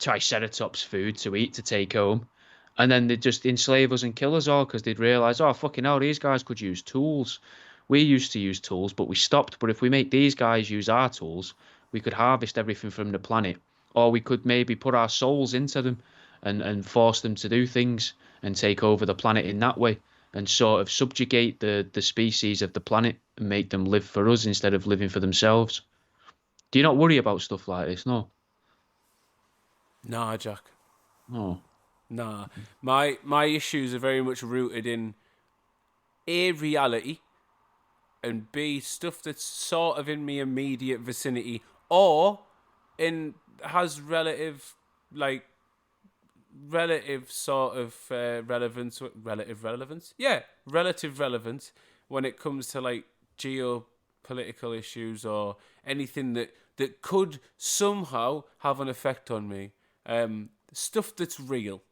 [SPEAKER 2] triceratops food to eat to take home. And then they'd just enslave us and kill us all because they'd realise, oh, fucking hell, these guys could use tools. We used to use tools, but we stopped. But if we make these guys use our tools, we could harvest everything from the planet. Or we could maybe put our souls into them and force them to do things and take over the planet in that way and sort of subjugate the species of the planet and make them live for us instead of living for themselves. Do you not worry about stuff like this? No.
[SPEAKER 1] Nah, Jack.
[SPEAKER 2] No.
[SPEAKER 1] Nah. My issues are very much rooted in A, reality, and B, stuff that's sort of in my immediate vicinity or has relative sort of relevance. Relative relevance? Yeah, relative relevance when it comes to like geopolitical issues or anything that could somehow have an effect on me. Stuff that's real.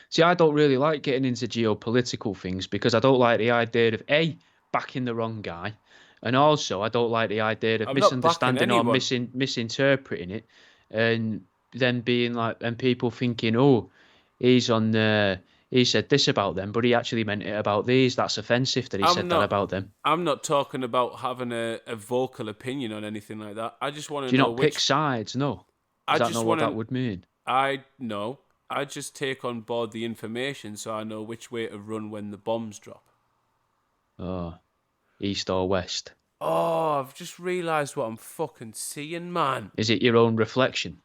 [SPEAKER 2] See, I don't really like getting into geopolitical things because I don't like the idea of A, backing the wrong guy, and also I don't like the idea of misunderstanding or misinterpreting it, and then being like, and people thinking, oh, he said this about them, but he actually meant it about these. That's offensive that he said that about them. I'm
[SPEAKER 1] not talking about having a vocal opinion on anything like that. I just want to
[SPEAKER 2] know. Do you not pick sides? No. Does that know what that would mean?
[SPEAKER 1] I just take on board the information so I know which way to run when the bombs drop.
[SPEAKER 2] Oh, east or west?
[SPEAKER 1] Oh, I've just realised what I'm fucking seeing, man.
[SPEAKER 2] Is it your own reflection?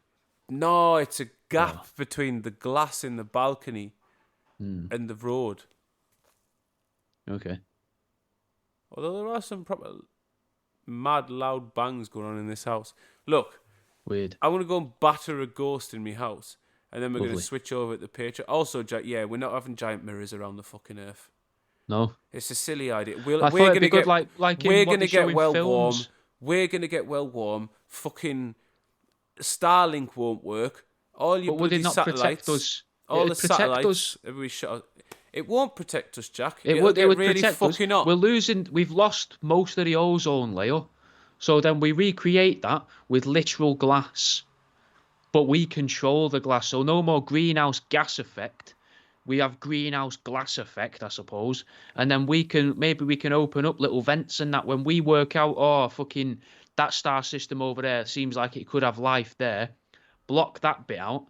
[SPEAKER 1] No, it's a gap between the glass in the balcony and the road.
[SPEAKER 2] Okay.
[SPEAKER 1] Although there are some proper mad loud bangs going on in this house. Look.
[SPEAKER 2] Weird.
[SPEAKER 1] I want to go and batter a ghost in my house. And then we're going to switch over to Patreon. Also, we're not having giant mirrors around the fucking earth.
[SPEAKER 2] No.
[SPEAKER 1] It's a silly idea.
[SPEAKER 2] We're going to get
[SPEAKER 1] we're going to get well warm. We're going to get well warm. Fucking Starlink won't work. All your bloody satellites. Protect us? All the satellites. Everybody shut up. It won't protect us, Jack.
[SPEAKER 2] It would
[SPEAKER 1] really
[SPEAKER 2] protect
[SPEAKER 1] fucking
[SPEAKER 2] us.
[SPEAKER 1] Up.
[SPEAKER 2] We've lost most of the ozone layer. So then we recreate that with literal glass. but we control the glass. So no more greenhouse gas effect. We have greenhouse glass effect, I suppose. And then maybe we can open up little vents and that when we work out, oh, fucking that star system over there seems like it could have life there. Block that bit out,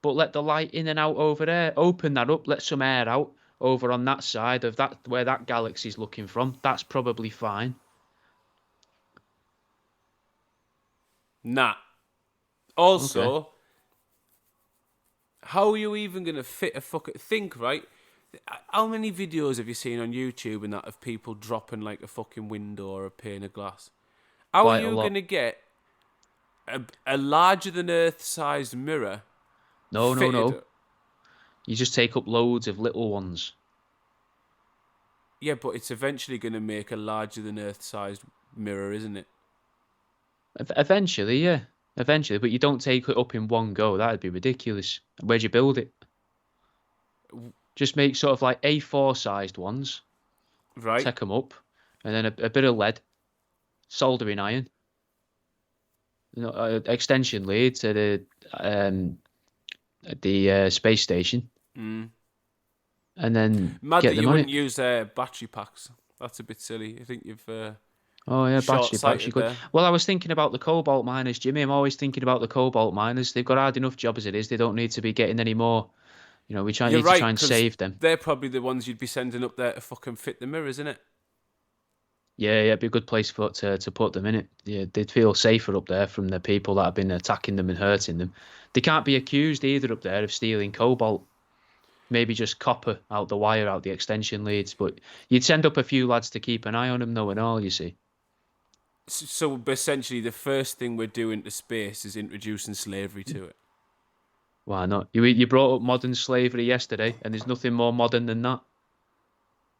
[SPEAKER 2] but let the light in and out over there. Open that up, let some air out over on that side of that where that galaxy's looking from. That's probably fine.
[SPEAKER 1] Nah. Also, how are you even going to fit a fucking... Think, right? How many videos have you seen on YouTube and that of people dropping like a fucking window or a pane of glass? How are you going to get a larger than Earth sized mirror?
[SPEAKER 2] No. You just take up loads of little ones.
[SPEAKER 1] Yeah, but it's eventually going to make a larger than Earth sized mirror, isn't it?
[SPEAKER 2] Eventually, yeah. Eventually, but you don't take it up in one go. That'd be ridiculous. Where'd you build it? Just make sort of like A4 sized ones.
[SPEAKER 1] Right.
[SPEAKER 2] Take them up. And then a bit of lead. Soldering iron. Extension lead to the space station.
[SPEAKER 1] Mm.
[SPEAKER 2] And then
[SPEAKER 1] Mad
[SPEAKER 2] get
[SPEAKER 1] that
[SPEAKER 2] them
[SPEAKER 1] you
[SPEAKER 2] on
[SPEAKER 1] wouldn't
[SPEAKER 2] it.
[SPEAKER 1] use battery packs. That's a bit silly. I think you've...
[SPEAKER 2] Oh yeah, battery packs. You could.
[SPEAKER 1] there.
[SPEAKER 2] Well, I was thinking about the cobalt miners, Jimmy. I'm always thinking about the cobalt miners. They've got hard enough job as it is. They don't need to be getting any more. We need to try and save them.
[SPEAKER 1] They're probably the ones you'd be sending up there to fucking fit the mirrors, isn't it?
[SPEAKER 2] Yeah, it'd be a good place to put them in it. Yeah, they'd feel safer up there from the people that have been attacking them and hurting them. They can't be accused either up there of stealing cobalt. Maybe just copper out the wire, out the extension leads. But you'd send up a few lads to keep an eye on them, though, and all, you see.
[SPEAKER 1] So essentially, the first thing we're doing to space is introducing slavery to it.
[SPEAKER 2] Why not? You brought up modern slavery yesterday, and there's nothing more modern than that.